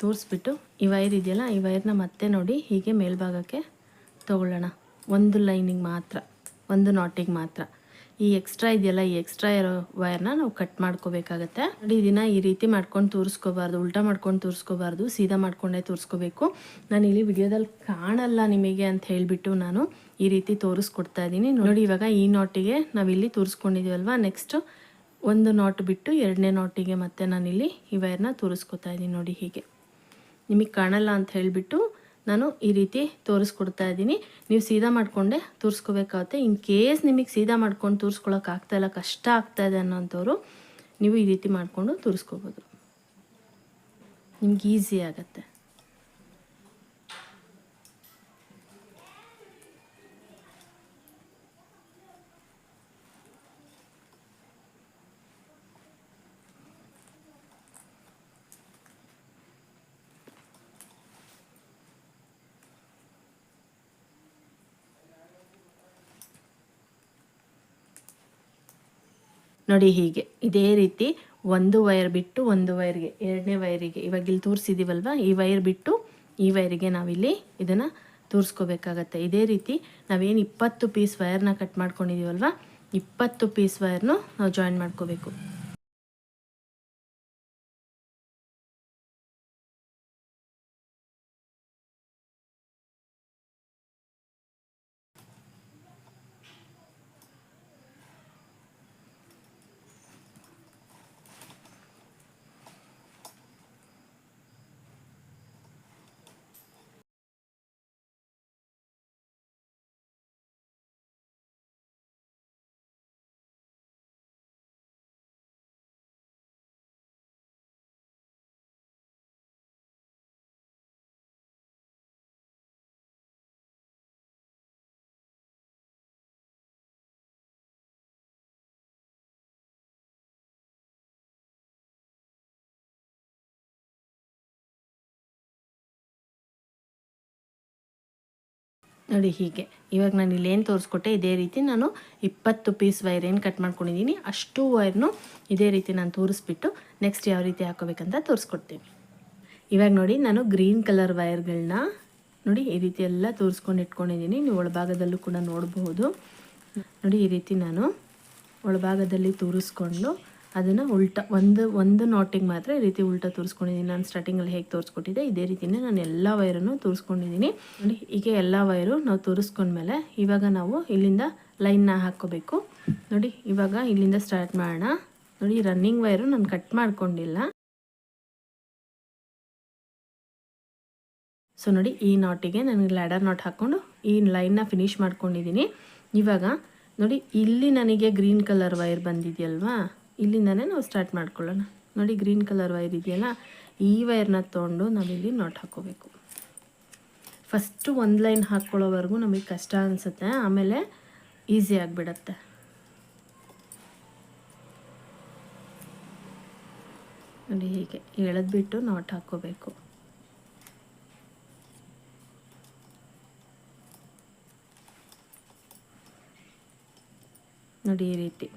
ತೋರಿಸ್ಬಿಟ್ಟು ಈ ವೈರ್ ಇದೆಯಲ್ಲ ಈ ವೈರ್ನ ಮತ್ತೆ ನೋಡಿ ಹೀಗೆ ಮೇಲ್ಭಾಗಕ್ಕೆ ತೊಗೊಳ್ಳೋಣ. 1 ಲೈನಿಗೆ ಮಾತ್ರ, 1 ನಾಟಿಗೆ ಮಾತ್ರ. ಈ ಎಕ್ಸ್ಟ್ರಾ ಇದೆಯಲ್ಲ ಈ ಎಕ್ಸ್ಟ್ರಾ ಇರೋ ವೈರ್ನ ನಾವು ಕಟ್ ಮಾಡ್ಕೋಬೇಕಾಗತ್ತೆ. ನೋಡಿ ಇದನ್ನು ಈ ರೀತಿ ಮಾಡ್ಕೊಂಡು ತೋರಿಸ್ಕೋಬಾರ್ದು, ಉಲ್ಟಾ ಮಾಡ್ಕೊಂಡು ತೋರಿಸ್ಕೋಬಾರ್ದು, ಸೀದಾ ಮಾಡ್ಕೊಂಡೇ ತೋರಿಸ್ಕೋಬೇಕು. ನಾನು ಇಲ್ಲಿ ವಿಡಿಯೋದಲ್ಲಿ ಕಾಣಲ್ಲ ನಿಮಗೆ ಅಂತ ಹೇಳಿಬಿಟ್ಟು ನಾನು ಈ ರೀತಿ ತೋರಿಸ್ಕೊಡ್ತಾ ಇದ್ದೀನಿ. ನೋಡಿ ಇವಾಗ ಈ ನಾಟಿಗೆ ನಾವಿಲ್ಲಿ ತೋರಿಸ್ಕೊಂಡಿದ್ದೀವಲ್ವ, ನೆಕ್ಸ್ಟ್ 1 ನಾಟ್ ಬಿಟ್ಟು 2ನೇ ನಾಟಿಗೆ ಮತ್ತೆ ನಾನಿಲ್ಲಿ ಈ ವೈರ್ನ ತೋರಿಸ್ಕೊತಾ ಇದ್ದೀನಿ. ನೋಡಿ ಹೀಗೆ ನಿಮಗೆ ಕಾಣಲ್ಲ ಅಂತ ಹೇಳಿಬಿಟ್ಟು ನಾನು ಈ ರೀತಿ ತೋರಿಸ್ಕೊಡ್ತಾ ಇದ್ದೀನಿ. ನೀವು ಸೀದಾ ಮಾಡಿಕೊಂಡೆ ತೋರಿಸ್ಕೋಬೇಕಾಗುತ್ತೆ. ಇನ್ ಕೇಸ್ ನಿಮಗೆ ಸೀದಾ ಮಾಡ್ಕೊಂಡು ತೋರಿಸ್ಕೊಳಕ್ಕೆ ಆಗ್ತಾಯಿಲ್ಲ, ಕಷ್ಟ ಆಗ್ತಾಯಿದೆ ಅನ್ನೋಂಥವ್ರು ನೀವು ಈ ರೀತಿ ಮಾಡಿಕೊಂಡು ತೋರಿಸ್ಕೋಬೋದು, ನಿಮ್ಗೆ ಈಸಿ ಆಗುತ್ತೆ. ನೋಡಿ ಹೀಗೆ ಇದೇ ರೀತಿ 1 ವೈರ್ ಬಿಟ್ಟು 1 ವೈರ್ಗೆ 2ನೇ ವೈರಿಗೆ ಇವಾಗ ಇಲ್ಲಿ ತೋರಿಸಿದ್ದೀವಲ್ವ, ಈ ವೈರ್ ಬಿಟ್ಟು ಈ ವೈರಿಗೆ ನಾವಿಲ್ಲಿ ಇದನ್ನು ತೋರಿಸ್ಕೋಬೇಕಾಗತ್ತೆ. ಇದೇ ರೀತಿ ನಾವೇನು 20 ಪೀಸ್ ವೈರ್ನ ಕಟ್ ಮಾಡ್ಕೊಂಡಿದ್ದೀವಲ್ವ 20 ಪೀಸ್ ವೈರ್ನು ನಾವು ಜಾಯಿನ್ ಮಾಡ್ಕೋಬೇಕು. ನೋಡಿ ಹೀಗೆ. ಇವಾಗ ನಾನು ಇಲ್ಲೇನು ತೋರಿಸ್ಕೊಟ್ಟೆ ಇದೇ ರೀತಿ ನಾನು 20 ಪೀಸ್ ವೈರ್ ಏನು ಕಟ್ ಮಾಡ್ಕೊಂಡಿದ್ದೀನಿ ಅಷ್ಟು ವೈರ್ನು ಇದೇ ರೀತಿ ನಾನು ತೋರಿಸ್ಬಿಟ್ಟು ನೆಕ್ಸ್ಟ್ ಯಾವ ರೀತಿ ಹಾಕೋಬೇಕಂತ ತೋರಿಸ್ಕೊಡ್ತೀನಿ. ಇವಾಗ ನೋಡಿ ನಾನು ಗ್ರೀನ್ ಕಲರ್ ವೈರ್ಗಳನ್ನ ನೋಡಿ ಈ ರೀತಿ ಎಲ್ಲ ತೋರಿಸ್ಕೊಂಡು ಇಟ್ಕೊಂಡಿದ್ದೀನಿ. ನೀವು ಒಳಭಾಗದಲ್ಲೂ ಕೂಡ ನೋಡಬಹುದು. ನೋಡಿ ಈ ರೀತಿ ನಾನು ಒಳಭಾಗದಲ್ಲಿ ತೋರಿಸ್ಕೊಂಡು ಅದನ್ನು ಒಂದು ನಾಟಿಗೆ ಮಾತ್ರ ಈ ರೀತಿ ಉಲ್ಟಾ ತೋರಿಸ್ಕೊಂಡಿದ್ದೀನಿ. ನಾನು ಸ್ಟಾರ್ಟಿಂಗಲ್ಲಿ ಹೇಗೆ ತೋರಿಸ್ಕೊಟ್ಟಿದ್ದೆ ಇದೇ ರೀತಿಯೇ ನಾನು ಎಲ್ಲ ವೈರನ್ನು ತೋರಿಸ್ಕೊಂಡಿದ್ದೀನಿ. ನೋಡಿ ಹೀಗೆ ಎಲ್ಲ ವೈರು ನಾವು ತೋರಿಸ್ಕೊಂಡ್ಮೇಲೆ ಇವಾಗ ನಾವು ಇಲ್ಲಿಂದ ಲೈನ್ನ ಹಾಕ್ಕೋಬೇಕು. ನೋಡಿ ಇವಾಗ ಇಲ್ಲಿಂದ ಸ್ಟಾರ್ಟ್ ಮಾಡೋಣ. ನೋಡಿ ರನ್ನಿಂಗ್ ವೈರು ನಾನು ಕಟ್ ಮಾಡ್ಕೊಂಡಿಲ್ಲ. ಸೊ ನೋಡಿ ಈ ನಾಟಿಗೆ ನನಗೆ ಲ್ಯಾಡರ್ ನಾಟ್ ಹಾಕ್ಕೊಂಡು ಈ ಲೈನ್ನ ಫಿನಿಶ್ ಮಾಡ್ಕೊಂಡಿದ್ದೀನಿ. ಇವಾಗ ನೋಡಿ ಇಲ್ಲಿ ನನಗೆ ಗ್ರೀನ್ ಕಲರ್ ವೈರ್ ಬಂದಿದೆಯಲ್ವಾ, ಇಲ್ಲಿಂದನೇ ನಾವು ಸ್ಟಾರ್ಟ್ ಮಾಡ್ಕೊಳ್ಳೋಣ. ನೋಡಿ ಗ್ರೀನ್ ಕಲರ್ ವೈರ್ ಇದೆಯಲ್ಲ, ಈ ವೈರ್ನ ತೊಗೊಂಡು ನಾವಿಲ್ಲಿ ನಾಟ್ ಹಾಕ್ಕೋಬೇಕು. ಫಸ್ಟು ಒಂದು ಲೈನ್ ಹಾಕ್ಕೊಳ್ಳೋವರೆಗೂ ನಮಗೆ ಕಷ್ಟ ಅನಿಸುತ್ತೆ, ಆಮೇಲೆ ಈಸಿ ಆಗಿಬಿಡತ್ತೆ. ನೋಡಿ ಹೀಗೆ ಎಳೆದ್ಬಿಟ್ಟು ನಾಟ್ ಹಾಕ್ಕೋಬೇಕು. ನೋಡಿ ಈ ರೀತಿ.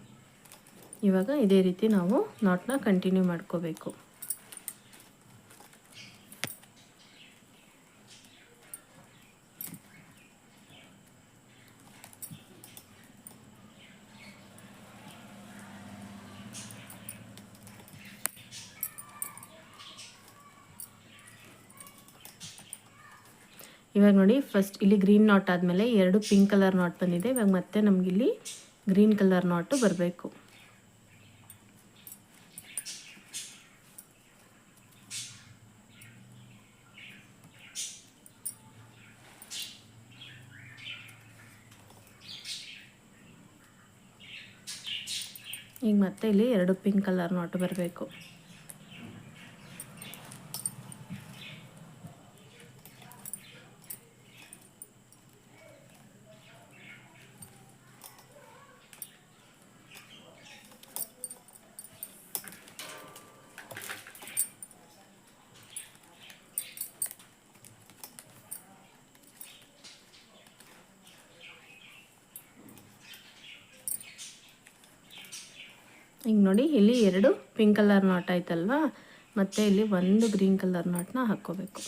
ಇವಾಗ ಇದೇ ರೀತಿ ನಾವು ನಾಟ್ನ ಕಂಟಿನ್ಯೂ ಮಾಡ್ಕೋಬೇಕು. ಇವಾಗ ನೋಡಿ ಫಸ್ಟ್ ಇಲ್ಲಿ ಗ್ರೀನ್ ನಾಟ್ ಆದಮೇಲೆ 2 ಪಿಂಕ್ ಕಲರ್ ನಾಟ್ ಬಂದಿದೆ. ಇವಾಗ ಮತ್ತೆ ನಮಗಿಲ್ಲಿ ಗ್ರೀನ್ ಕಲರ್ ನಾಟು ಬರಬೇಕು. ಈಗ ಮತ್ತೆ ಇಲ್ಲಿ 2 ಪಿಂಕ್ ಕಲರ್ ನಾಟು ಬರಬೇಕು. ಈಗ ನೋಡಿ ಇಲ್ಲಿ 2 ಪಿಂಕ್ ಕಲರ್ ನಾಟ್ ಆಯ್ತಲ್ವಾ, ಮತ್ತು ಇಲ್ಲಿ 1 ಗ್ರೀನ್ ಕಲರ್ ನಾಟ್ನ ಹಾಕ್ಕೋಬೇಕು.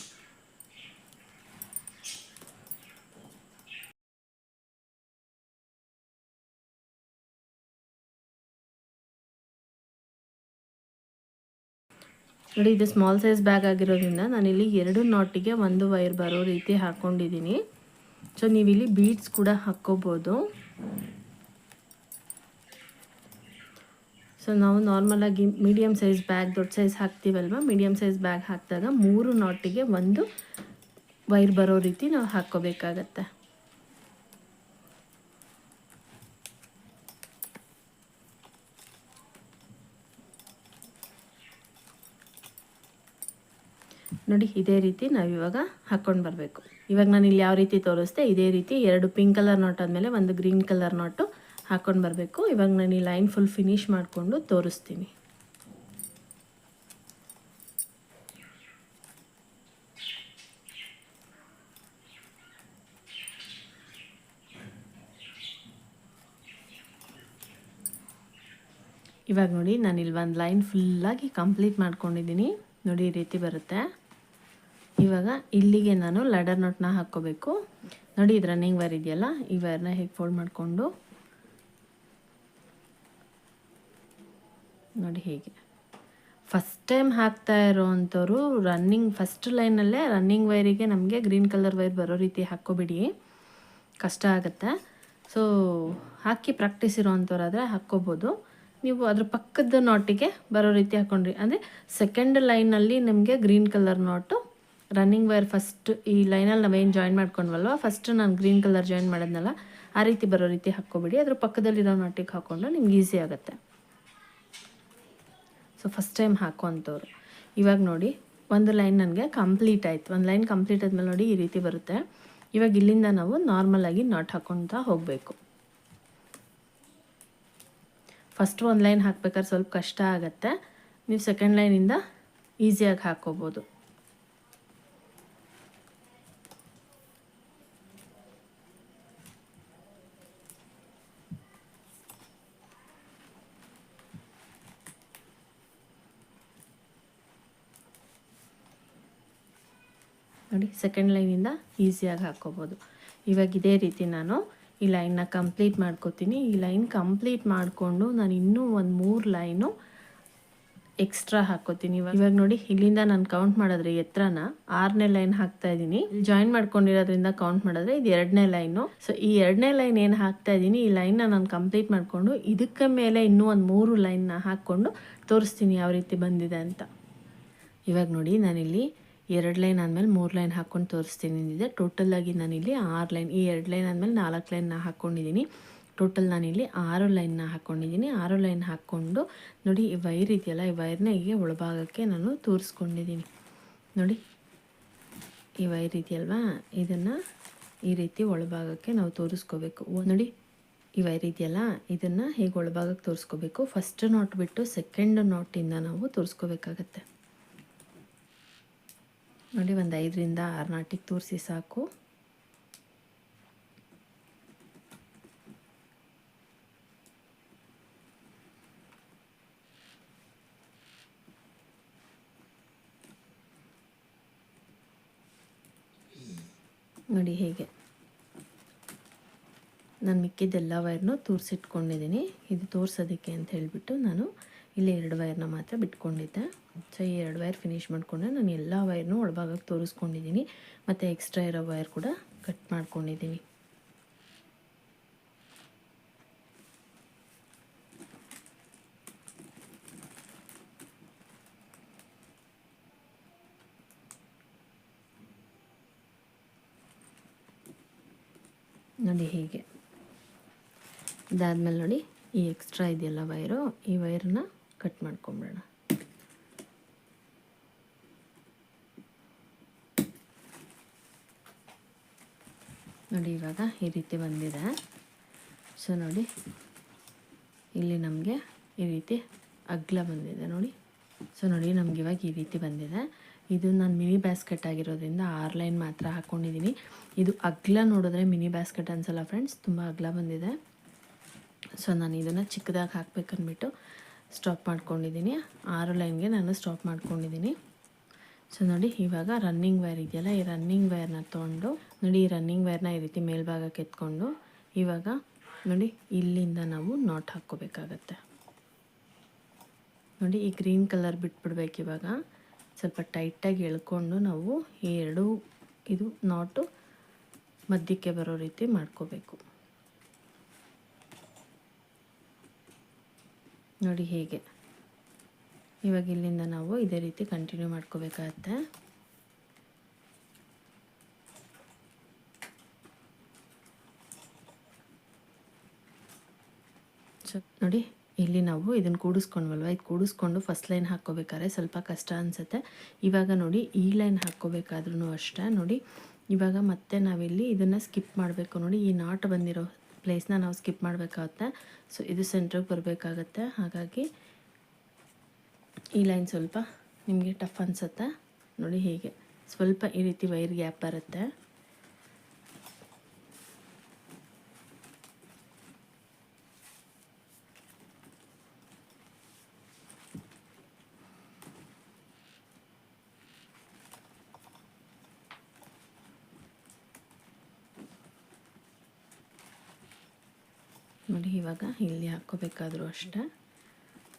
ನೋಡಿ ಇದು ಸ್ಮಾಲ್ ಸೈಜ್ ಬ್ಯಾಗ್ ಆಗಿರೋದ್ರಿಂದ ನಾನಿಲ್ಲಿ 2 ನಾಟಿಗೆ 1 ವೈರ್ ಬರೋ ರೀತಿ ಹಾಕ್ಕೊಂಡಿದ್ದೀನಿ. ಸೊ ನೀವಿಲ್ಲಿ ಬೀಡ್ಸ್ ಕೂಡ ಹಾಕ್ಕೋಬೋದು. ಸೊ ನಾವು ನಾರ್ಮಲಾಗಿ ಮೀಡಿಯಮ್ ಸೈಜ್ ಬ್ಯಾಗ್ ದೊಡ್ಡ ಸೈಜ್ ಹಾಕ್ತೀವಲ್ವ, ಮೀಡಿಯಮ್ ಸೈಜ್ ಬ್ಯಾಗ್ ಹಾಕಿದಾಗ 3 ನಾಟಿಗೆ 1 ವೈರ್ ಬರೋ ರೀತಿ ನಾವು ಹಾಕ್ಕೋಬೇಕಾಗತ್ತೆ. ನೋಡಿ ಇದೇ ರೀತಿ ನಾವಿವಾಗ ಹಾಕ್ಕೊಂಡು ಬರಬೇಕು. ಇವಾಗ ನಾನು ಇಲ್ಲಿ ಯಾವ ರೀತಿ ತೋರಿಸ್ದೆ ಇದೇ ರೀತಿ 2 ಪಿಂಕ್ ಕಲರ್ ನಾಟ್ ಆದಮೇಲೆ 1 ಗ್ರೀನ್ ಕಲರ್ ನಾಟು ಹಾಕ್ಕೊಂಡು ಬರಬೇಕು. ಇವಾಗ ನಾನು ಈ ಲೈನ್ ಫುಲ್ ಫಿನಿಶ್ ಮಾಡಿಕೊಂಡು ತೋರಿಸ್ತೀನಿ. ಇವಾಗ ನೋಡಿ ನಾನು ಇಲ್ಲಿ ಒಂದು ಲೈನ್ ಫುಲ್ಲಾಗಿ ಕಂಪ್ಲೀಟ್ ಮಾಡ್ಕೊಂಡಿದ್ದೀನಿ. ನೋಡಿ ಈ ರೀತಿ ಬರುತ್ತೆ. ಇವಾಗ ಇಲ್ಲಿಗೆ ನಾನು ಲ್ಯಾಡರ್ ನಾಟ್ನ ಹಾಕ್ಕೋಬೇಕು. ನೋಡಿ ಇದು ರನ್ನಿಂಗ್ ವೈರ್ ಇದೆಯಲ್ಲ, ಈ ವೈರ್ನ ಹೇಗೆ ಫೋಲ್ಡ್ ಮಾಡಿಕೊಂಡು ನೋಡಿ ಹೀಗೆ. ಫಸ್ಟ್ ಟೈಮ್ ಹಾಕ್ತಾ ಇರೋವಂಥವ್ರು ಫಸ್ಟ್ ಲೈನಲ್ಲೇ ರನ್ನಿಂಗ್ ವೈರಿಗೆ ನಮಗೆ ಗ್ರೀನ್ ಕಲರ್ ವೈರ್ ಬರೋ ರೀತಿ ಹಾಕ್ಕೊಬಿಡಿ, ಕಷ್ಟ ಆಗುತ್ತೆ. ಸೊ ಹಾಕಿ ಪ್ರಾಕ್ಟೀಸ್ ಇರೋವಂಥವ್ರಾದರೆ ಹಾಕ್ಕೋಬೋದು. ನೀವು ಅದ್ರ ಪಕ್ಕದ ನಾಟಿಗೆ ಬರೋ ರೀತಿ ಹಾಕ್ಕೊಂಡ್ರಿ ಅಂದರೆ ಸೆಕೆಂಡ್ ಲೈನಲ್ಲಿ ನಿಮಗೆ green colour not running wire first ಈ ಲೈನಲ್ಲಿ ನಾವೇನು ಜಾಯಿನ್ ಮಾಡ್ಕೊಂಡ್ವಲ್ವ, ಫಸ್ಟ್ ನಾನು ಗ್ರೀನ್ ಕಲರ್ ಜಾಯಿನ್ ಮಾಡಿದ್ನಲ್ಲ ಆ ರೀತಿ ಬರೋ ರೀತಿ ಹಾಕ್ಕೊಬಿಡಿ. ಅದ್ರ ಪಕ್ಕದಲ್ಲಿರೋ ನಾಟಿಗೆ ಹಾಕ್ಕೊಂಡು ನಿಮ್ಗೆ ಈಸಿ ಆಗುತ್ತೆ. ಸೊ ಫಸ್ಟ್ ಟೈಮ್ ಹಾಕೋವಂಥವ್ರು ಇವಾಗ ನೋಡಿ ಒಂದು ಲೈನ್ ನನಗೆ ಕಂಪ್ಲೀಟ್ ಆಯಿತು. ಒಂದು ಲೈನ್ ಕಂಪ್ಲೀಟ್ ಆದಮೇಲೆ ನೋಡಿ ಈ ರೀತಿ ಬರುತ್ತೆ. ಇವಾಗ ಇಲ್ಲಿಂದ ನಾವು ನಾರ್ಮಲಾಗಿ ನಾಟ್ ಹಾಕ್ಕೊತಾ ಹೋಗಬೇಕು. ಫಸ್ಟ್ ಒಂದು ಲೈನ್ ಹಾಕ್ಬೇಕಾದ್ರೆ ಸ್ವಲ್ಪ ಕಷ್ಟ ಆಗುತ್ತೆ, ನೀವು ಸೆಕೆಂಡ್ ಲೈನಿಂದ ಈಸಿಯಾಗಿ ಹಾಕ್ಕೋಬೋದು. ನೋಡಿ ಸೆಕೆಂಡ್ ಲೈನಿಂದ ಈಸಿಯಾಗಿ ಹಾಕ್ಕೋಬೋದು. ಇವಾಗ ಇದೇ ರೀತಿ ನಾನು ಈ ಲೈನ್ನ ಕಂಪ್ಲೀಟ್ ಮಾಡ್ಕೋತೀನಿ. ಈ ಲೈನ್ ಕಂಪ್ಲೀಟ್ ಮಾಡಿಕೊಂಡು ನಾನು ಇನ್ನೂ ಒಂದು 3 ಲೈನು ಎಕ್ಸ್ಟ್ರಾ ಹಾಕ್ಕೋತೀನಿ. ಇವಾಗ ನೋಡಿ ಇಲ್ಲಿಂದ ನಾನು ಕೌಂಟ್ ಮಾಡಿದ್ರೆ ಎತ್ತರನ 6ನೇ ಲೈನ್ ಹಾಕ್ತಾ ಇದ್ದೀನಿ. ಜಾಯಿನ್ ಮಾಡ್ಕೊಂಡಿರೋದ್ರಿಂದ ಕೌಂಟ್ ಮಾಡಿದ್ರೆ ಇದು 2ನೇ ಲೈನು. ಸೊ ಈ 2ನೇ ಲೈನ್ ಏನು ಹಾಕ್ತಾ ಇದ್ದೀನಿ, ಈ ಲೈನ್ನ ನಾನು ಕಂಪ್ಲೀಟ್ ಮಾಡಿಕೊಂಡು ಇದಕ್ಕೆ ಮೇಲೆ ಇನ್ನೂ ಒಂದು 3 ಲೈನ್ನ ಹಾಕ್ಕೊಂಡು ತೋರಿಸ್ತೀನಿ ಯಾವ ರೀತಿ ಬಂದಿದೆ ಅಂತ. ಇವಾಗ ನೋಡಿ ನಾನಿಲ್ಲಿ 2 ಲೈನ್ ಆದಮೇಲೆ 3 ಲೈನ್ ಹಾಕ್ಕೊಂಡು ತೋರಿಸ್ತೀನಿ ಅಂದಿದ್ದೆ. ಟೋಟಲಾಗಿ ನಾನಿಲ್ಲಿ 6 ಲೈನ್, ಈ 2 ಲೈನ್ ಆದಮೇಲೆ 4 ಲೈನ್ನ ಹಾಕ್ಕೊಂಡಿದ್ದೀನಿ. ಟೋಟಲ್ ನಾನಿಲ್ಲಿ 6 ಲೈನ್ನ ಹಾಕ್ಕೊಂಡಿದ್ದೀನಿ. 6 ಲೈನ್ ಹಾಕ್ಕೊಂಡು ನೋಡಿ ಈ ವೈರ್ ಇದೆಯಲ್ಲ, ಈ ವೈರ್ನ ಹೀಗೆ ಒಳಭಾಗಕ್ಕೆ ನಾನು ತೋರಿಸ್ಕೊಂಡಿದ್ದೀನಿ. ನೋಡಿ ಈ ವೈರ್ ಇದೆಯಲ್ವಾ, ಇದನ್ನು ಈ ರೀತಿ ಒಳಭಾಗಕ್ಕೆ ನಾವು ತೋರಿಸ್ಕೋಬೇಕು. ನೋಡಿ ಈ ವೈರ್ ಇದೆಯಲ್ಲ, ಇದನ್ನು ಹೇಗೆ ಒಳಭಾಗಕ್ಕೆ ತೋರಿಸ್ಕೋಬೇಕು. ಫಸ್ಟ್ ನಾಟ್ ಬಿಟ್ಟು ಸೆಕೆಂಡ್ ನಾಟಿಂದ ನಾವು ತೋರಿಸ್ಕೋಬೇಕಾಗತ್ತೆ. ನೋಡಿ ಒಂದು 5ರಿಂದ 6 ನಾಟಿಗೆ ತೋರಿಸಿ ಸಾಕು. ನೋಡಿ ಹೇಗೆ ನಾನು ಮಿಕ್ಕಿದ್ದೆಲ್ಲ ವೈರ್ನೂ ತೋರಿಸಿಟ್ಕೊಂಡಿದ್ದೀನಿ. ಇದು ತೋರಿಸೋದಕ್ಕೆ ಅಂತ ಹೇಳಿಬಿಟ್ಟು ನಾನು ಇಲ್ಲಿ 2 ವೈರ್ನ ಮಾತ್ರ ಬಿಟ್ಕೊಂಡಿದ್ದೆ. ಸೊ ಈ 2 ವೈರ್ ಫಿನಿಷ್ ಮಾಡಿಕೊಂಡೆ ನಾನು ಎಲ್ಲ ವೈರ್ನೂ ಒಳಭಾಗಕ್ಕೆ ತೋರಿಸ್ಕೊಂಡಿದ್ದೀನಿ. ಮತ್ತು ಎಕ್ಸ್ಟ್ರಾ ಇರೋ ವೈರ್ ಕೂಡ ಕಟ್ ಮಾಡ್ಕೊಂಡಿದ್ದೀನಿ. ನೋಡಿ ಹೀಗೆ ಇದಾದಮೇಲೆ ನೋಡಿ ಈ ಎಕ್ಸ್ಟ್ರಾ ಇದೆಯಲ್ಲ ವೈರು, ಈ ವೈರನ್ನ ಕಟ್ ಮಾಡ್ಕೊಂಬಿಡೋಣ. ನೋಡಿ ಇವಾಗ ಈ ರೀತಿ ಬಂದಿದೆ. ಸೊ ನೋಡಿ ಇಲ್ಲಿ ನಮಗೆ ಈ ರೀತಿ ಅಗಲ ಬಂದಿದೆ ನೋಡಿ. ಸೊ ನೋಡಿ ನಮ್ಗೆ ಇವಾಗ ಈ ರೀತಿ ಬಂದಿದೆ. ಇದು ನಾನು ಮಿನಿ ಬ್ಯಾಸ್ಕೆಟ್ ಆಗಿರೋದ್ರಿಂದ 6 ಲೈನ್ ಮಾತ್ರ ಹಾಕ್ಕೊಂಡಿದ್ದೀನಿ. ಇದು ಅಗಲ ನೋಡಿದ್ರೆ ಮಿನಿ ಬ್ಯಾಸ್ಕೆಟ್ ಅನ್ಸಲ್ಲ ಫ್ರೆಂಡ್ಸ್, ತುಂಬ ಅಗಲ ಬಂದಿದೆ. ಸೊ ನಾನು ಇದನ್ನು ಚಿಕ್ಕದಾಗಿ ಹಾಕ್ಬೇಕಂದ್ಬಿಟ್ಟು ಸ್ಟಾಪ್ ಮಾಡ್ಕೊಂಡಿದ್ದೀನಿ. 6 ಲೈನ್ಗೆ ನಾನು ಸ್ಟಾಪ್ ಮಾಡ್ಕೊಂಡಿದ್ದೀನಿ. ಸೊ ನೋಡಿ ಇವಾಗ ರನ್ನಿಂಗ್ ವೈರ್ ಇದೆಯಲ್ಲ, ಈ ರನ್ನಿಂಗ್ ವೈರ್ನ ತೊಗೊಂಡು ನೋಡಿ ಈ ರನ್ನಿಂಗ್ ವೈರ್ನ ಈ ರೀತಿ ಮೇಲ್ಭಾಗಕ್ಕೆ ಎತ್ಕೊಂಡು ಇವಾಗ ನೋಡಿ ಇಲ್ಲಿಂದ ನಾವು ನಾಟ್ ಹಾಕ್ಕೋಬೇಕಾಗತ್ತೆ. ನೋಡಿ ಈ ಗ್ರೀನ್ ಕಲರ್ ಬಿಟ್ಬಿಡ್ಬೇಕು. ಇವಾಗ ಸ್ವಲ್ಪ ಟೈಟಾಗಿ ಎಳ್ಕೊಂಡು ನಾವು ಈ 2 ಇದು ನಾಟು ಮಧ್ಯಕ್ಕೆ ಬರೋ ರೀತಿ ಮಾಡ್ಕೋಬೇಕು. ನೋಡಿ ಹೇಗೆ ಇವಾಗ ಇಲ್ಲಿಂದ ನಾವು ಇದೇ ರೀತಿ ಕಂಟಿನ್ಯೂ ಮಾಡ್ಕೋಬೇಕಾಗತ್ತೆ. ಸೊ ನೋಡಿ ಇಲ್ಲಿ ನಾವು ಇದನ್ನು ಕೂಡಿಸ್ಕೊಂಡ್ವಲ್ವ, ಇದು ಕೂಡಿಸ್ಕೊಂಡು ಫಸ್ಟ್ ಲೈನ್ ಹಾಕ್ಕೋಬೇಕಾದ್ರೆ ಸ್ವಲ್ಪ ಕಷ್ಟ ಅನಿಸುತ್ತೆ. ಇವಾಗ ನೋಡಿ ಈ ಲೈನ್ ಹಾಕ್ಕೋಬೇಕಾದ್ರೂ ಅಷ್ಟೇ. ನೋಡಿ ಇವಾಗ ಮತ್ತೆ ನಾವಿಲ್ಲಿ ಇದನ್ನು ಸ್ಕಿಪ್ ಮಾಡಬೇಕು. ನೋಡಿ ಈ ನಾಟ್ ಬಂದಿರೋ ಪ್ಲೇಸ್ನ ನಾವು ಸ್ಕಿಪ್ ಮಾಡಬೇಕಾಗತ್ತೆ. ಸೊ ಇದು ಸೆಂಟ್ರಿಗೆ ಬರಬೇಕಾಗತ್ತೆ. ಹಾಗಾಗಿ ಈ ಲೈನ್ ಸ್ವಲ್ಪ ನಿಮಗೆ ಟಫ್ ಅನಿಸುತ್ತೆ. ನೋಡಿ ಹೀಗೆ ಸ್ವಲ್ಪ ಈ ರೀತಿ ವೈರ್ ಗ್ಯಾಪ್ ಬರುತ್ತೆ. ನೋಡಿ ಇವಾಗ ಇಲ್ಲಿ ಹಾಕ್ಕೋಬೇಕಾದ್ರೂ ಅಷ್ಟೇ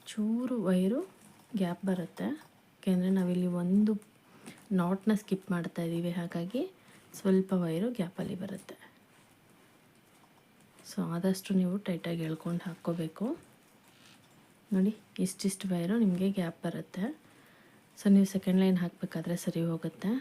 ಚೂರು ವೈರು ಗ್ಯಾಪ್ ಬರುತ್ತೆ, ಯಾಕೆಂದರೆ ನಾವಿಲ್ಲಿ ಒಂದು ನಾಟ್ನ ಸ್ಕಿಪ್ ಮಾಡ್ತಾಯಿದ್ದೀವಿ, ಹಾಗಾಗಿ ಸ್ವಲ್ಪ ವೈರು ಗ್ಯಾಪಲ್ಲಿ ಬರುತ್ತೆ. ಸೊ ಆದಷ್ಟು ನೀವು ಟೈಟಾಗಿ ಎಳ್ಕೊಂಡು ಹಾಕ್ಕೋಬೇಕು. ನೋಡಿ ಇಷ್ಟಿಷ್ಟು ವೈರು ನಿಮಗೆ ಗ್ಯಾಪ್ ಬರುತ್ತೆ. ಸೊ ನೀವು ಸೆಕೆಂಡ್ ಲೈನ್ ಹಾಕಬೇಕಾದ್ರೆ ಸರಿ ಹೋಗುತ್ತೆ.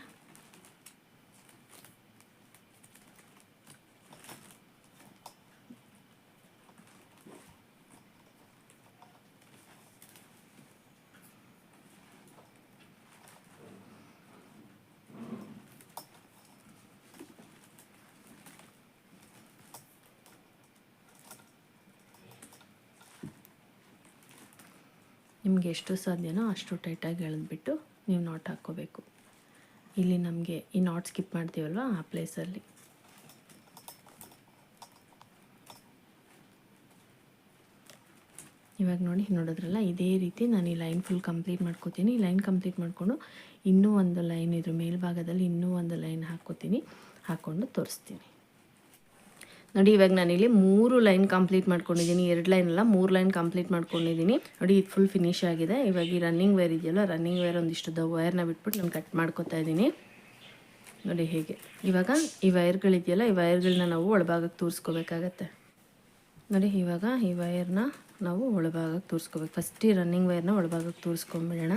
ನಿಮಗೆ ಎಷ್ಟು ಸಾಧ್ಯನೋ ಅಷ್ಟು ಟೈಟಾಗಿ ಎಳೆದ್ಬಿಟ್ಟು ನೀವು ನಾಟ್ ಹಾಕ್ಕೋಬೇಕು. ಇಲ್ಲಿ ನಮಗೆ ಈ ನಾಟ್ ಸ್ಕಿಪ್ ಮಾಡ್ತೀವಲ್ವ ಆ ಪ್ಲೇಸಲ್ಲಿ. ಇವಾಗ ನೋಡಿದ್ರಲ್ಲ, ಇದೇ ರೀತಿ ನಾನು ಈ ಲೈನ್ ಫುಲ್ ಕಂಪ್ಲೀಟ್ ಮಾಡ್ಕೋತೀನಿ. ಈ ಲೈನ್ ಕಂಪ್ಲೀಟ್ ಮಾಡಿಕೊಂಡು ಇನ್ನೂ ಒಂದು ಲೈನ್ ಇದ್ರ ಮೇಲ್ಭಾಗದಲ್ಲಿ ಇನ್ನೂ ಒಂದು ಲೈನ್ ಹಾಕ್ಕೋತೀನಿ, ಹಾಕ್ಕೊಂಡು ತೋರಿಸ್ತೀನಿ. ನೋಡಿ ಇವಾಗ ನಾನಿಲ್ಲಿ 3 ಲೈನ್ ಕಂಪ್ಲೀಟ್ ಮಾಡ್ಕೊಂಡಿದ್ದೀನಿ, 2 ಲೈನ್ ಅಲ್ಲ 3 ಲೈನ್ ಕಂಪ್ಲೀಟ್ ಮಾಡ್ಕೊಂಡಿದ್ದೀನಿ. ನೋಡಿ ಇದು ಫುಲ್ ಫಿನಿಶ್ ಆಗಿದೆ. ಇವಾಗ ಈ ರನ್ನಿಂಗ್ ವೈರ್ ಇದೆಯಲ್ಲ, ರನ್ನಿಂಗ್ ವೈರ್ ಒಂದಿಷ್ಟು ವೈರ್ನ ಬಿಟ್ಬಿಟ್ಟು ನಾನು ಕಟ್ ಮಾಡ್ಕೊತಾ ಇದ್ದೀನಿ. ನೋಡಿ ಹೇಗೆ ಇವಾಗ ಈ ವೈರ್ಗಳಿದೆಯಲ್ಲ, ಈ ವೈರ್ಗಳನ್ನ ನಾವು ಒಳಭಾಗಕ್ಕೆ ತೂರಿಸ್ಕೋಬೇಕಾಗತ್ತೆ. ನೋಡಿ ಇವಾಗ ಈ ವೈರ್ನ ನಾವು ಒಳಭಾಗಕ್ಕೆ ತೂರಿಸ್ಕೋಬೇಕು. ಫಸ್ಟ್ ಈ ರನ್ನಿಂಗ್ ವೈರ್ನ ಒಳಭಾಗಕ್ಕೆ ತೂರಿಸ್ಕೊಂಬಿಡೋಣ.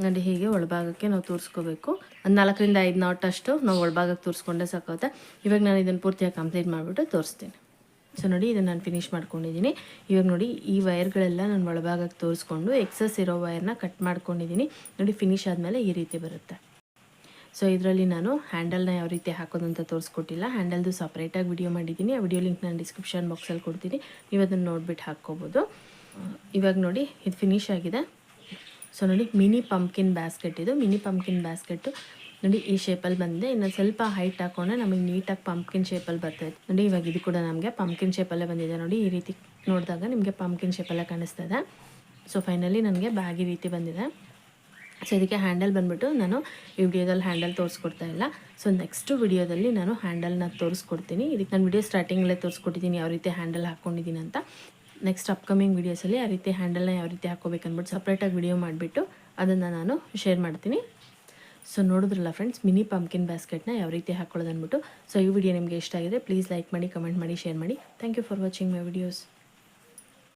ನೋಡಿ ಹೀಗೆ ಒಳಭಾಗಕ್ಕೆ ನಾವು ತೋರಿಸ್ಕೋಬೇಕು. ಒಂದು 4 ರಿಂದ 5 ನಾಟ್ ಅಷ್ಟು ನಾವು ಒಳಭಾಗಕ್ಕೆ ತೋರಿಸ್ಕೊಂಡ್ರೆ ಸಾಕಾಗುತ್ತೆ. ಇವಾಗ ನಾನು ಇದನ್ನು ಪೂರ್ತಿಯಾಗಿ ಕಂಪ್ಲೀಟ್ ಮಾಡಿಬಿಟ್ಟು ತೋರಿಸ್ತೀನಿ. ಸೊ ನೋಡಿ ಇದನ್ನು ನಾನು ಫಿನಿಶ್ ಮಾಡ್ಕೊಂಡಿದ್ದೀನಿ. ಇವಾಗ ನೋಡಿ ಈ ವೈರ್ಗಳೆಲ್ಲ ನಾನು ಒಳಭಾಗಕ್ಕೆ ತೋರಿಸ್ಕೊಂಡು ಎಕ್ಸಸ್ ಇರೋ ವೈರ್ನ ಕಟ್ ಮಾಡ್ಕೊಂಡಿದ್ದೀನಿ. ನೋಡಿ ಫಿನಿಶ್ ಆದಮೇಲೆ ಈ ರೀತಿ ಬರುತ್ತೆ. ಸೊ ಇದರಲ್ಲಿ ನಾನು ಹ್ಯಾಂಡಲ್ನ ಯಾವ ರೀತಿ ಹಾಕೋದು ಅಂತ ತೋರಿಸ್ಕೊಟ್ಟಿಲ್ಲ. ಹ್ಯಾಂಡಲ್ದು ಸಪ್ರೇಟಾಗಿ ವಿಡಿಯೋ ಮಾಡಿದ್ದೀನಿ. ಆ ವಿಡಿಯೋ ಲಿಂಕ್ ನಾನು ಡಿಸ್ಕ್ರಿಪ್ಷನ್ ಬಾಕ್ಸಲ್ಲಿ ಕೊಡ್ತೀನಿ, ನೀವು ಅದನ್ನು ನೋಡಿಬಿಟ್ಟು ಹಾಕ್ಕೋಬೋದು. ಇವಾಗ ನೋಡಿ ಇದು ಫಿನಿಶ್ ಆಗಿದೆ. ಸೊ ನೋಡಿ ಮಿನಿ ಪಂಪ್ಕಿನ್ ಬ್ಯಾಸ್ಕೆಟ್ ಇದು. ಮಿನಿ ಪಂಪ್ಕಿನ್ ಬ್ಯಾಸ್ಕೆಟು ನೋಡಿ ಈ ಶೇಪಲ್ಲಿ ಬಂದಿದೆ. ಇನ್ನು ಸ್ವಲ್ಪ ಹೈಟ್ ಹಾಕೊಂಡ್ರೆ ನಮಗೆ ನೀಟಾಗಿ ಪಂಪ್ಕಿನ್ ಶೇಪಲ್ಲಿ ಬರ್ತದೆ. ನೋಡಿ ಇವಾಗ ಇದು ಕೂಡ ನಮಗೆ ಪಂಪ್ಕಿನ್ ಶೇಪಲ್ಲೇ ಬಂದಿದೆ. ನೋಡಿ ಈ ರೀತಿ ನೋಡಿದಾಗ ನಿಮಗೆ ಪಂಪ್ಕಿನ್ ಶೇಪಲ್ಲೇ ಕಾಣಿಸ್ತದೆ. ಸೊ ಫೈನಲಿ ನನಗೆ ಬ್ಯಾಗ್ ಈ ರೀತಿ ಬಂದಿದೆ. ಸೊ ಇದಕ್ಕೆ ಹ್ಯಾಂಡಲ್ ಬಂದುಬಿಟ್ಟು ನಾನು ಈ ವಿಡಿಯೋದಲ್ಲಿ ಹ್ಯಾಂಡಲ್ ತೋರಿಸ್ಕೊಡ್ತಾ ಇಲ್ಲ. ಸೊ ನೆಕ್ಸ್ಟ್ ವಿಡಿಯೋದಲ್ಲಿ ನಾನು ಹ್ಯಾಂಡಲ್ನ ತೋರಿಸ್ಕೊಡ್ತೀನಿ. ಇದಕ್ಕೆ ನಾನು ವಿಡಿಯೋ ಸ್ಟಾರ್ಟಿಂಗಲ್ಲೇ ತೋರಿಸ್ಕೊಟ್ಟಿದ್ದೀನಿ ಯಾವ ರೀತಿ ಹ್ಯಾಂಡಲ್ ಹಾಕ್ಕೊಂಡಿದ್ದೀನಿ ಅಂತ. ನೆಕ್ಸ್ಟ್ ಅಪ್ಕಮಿಂಗ್ ವೀಡಿಯೋಸಲ್ಲಿ ಆ ರೀತಿ ಹ್ಯಾಂಡಲ್ನ ಯಾವ ರೀತಿ ಹಾಕ್ಕೋಬೇಕಂದ್ಬಿಟ್ಟು ಸಪ್ರೇಟಾಗಿ ವಿಡಿಯೋ ಮಾಡಿಬಿಟ್ಟು ಅದನ್ನು ನಾನು ಶೇರ್ ಮಾಡ್ತೀನಿ. ಸೊ ನೋಡಿದ್ರಲ್ಲ ಫ್ರೆಂಡ್ಸ್, ಮಿನಿ ಪಂಪ್ಕಿನ್ ಬ್ಯಾಸ್ಕೆಟ್ನ ಯಾವ ರೀತಿ ಹಾಕ್ಕೊಳ್ಳೋದು ಅಂದ್ಬಿಟ್ಟು. ಸೊ ಈ ವಿಡಿಯೋ ನಿಮಗೆ ಇಷ್ಟ ಆಗಿದೆ, ಪ್ಲೀಸ್ ಲೈಕ್ ಮಾಡಿ, ಕಮೆಂಟ್ ಮಾಡಿ, ಶೇರ್ ಮಾಡಿ. Thank you for watching my videos.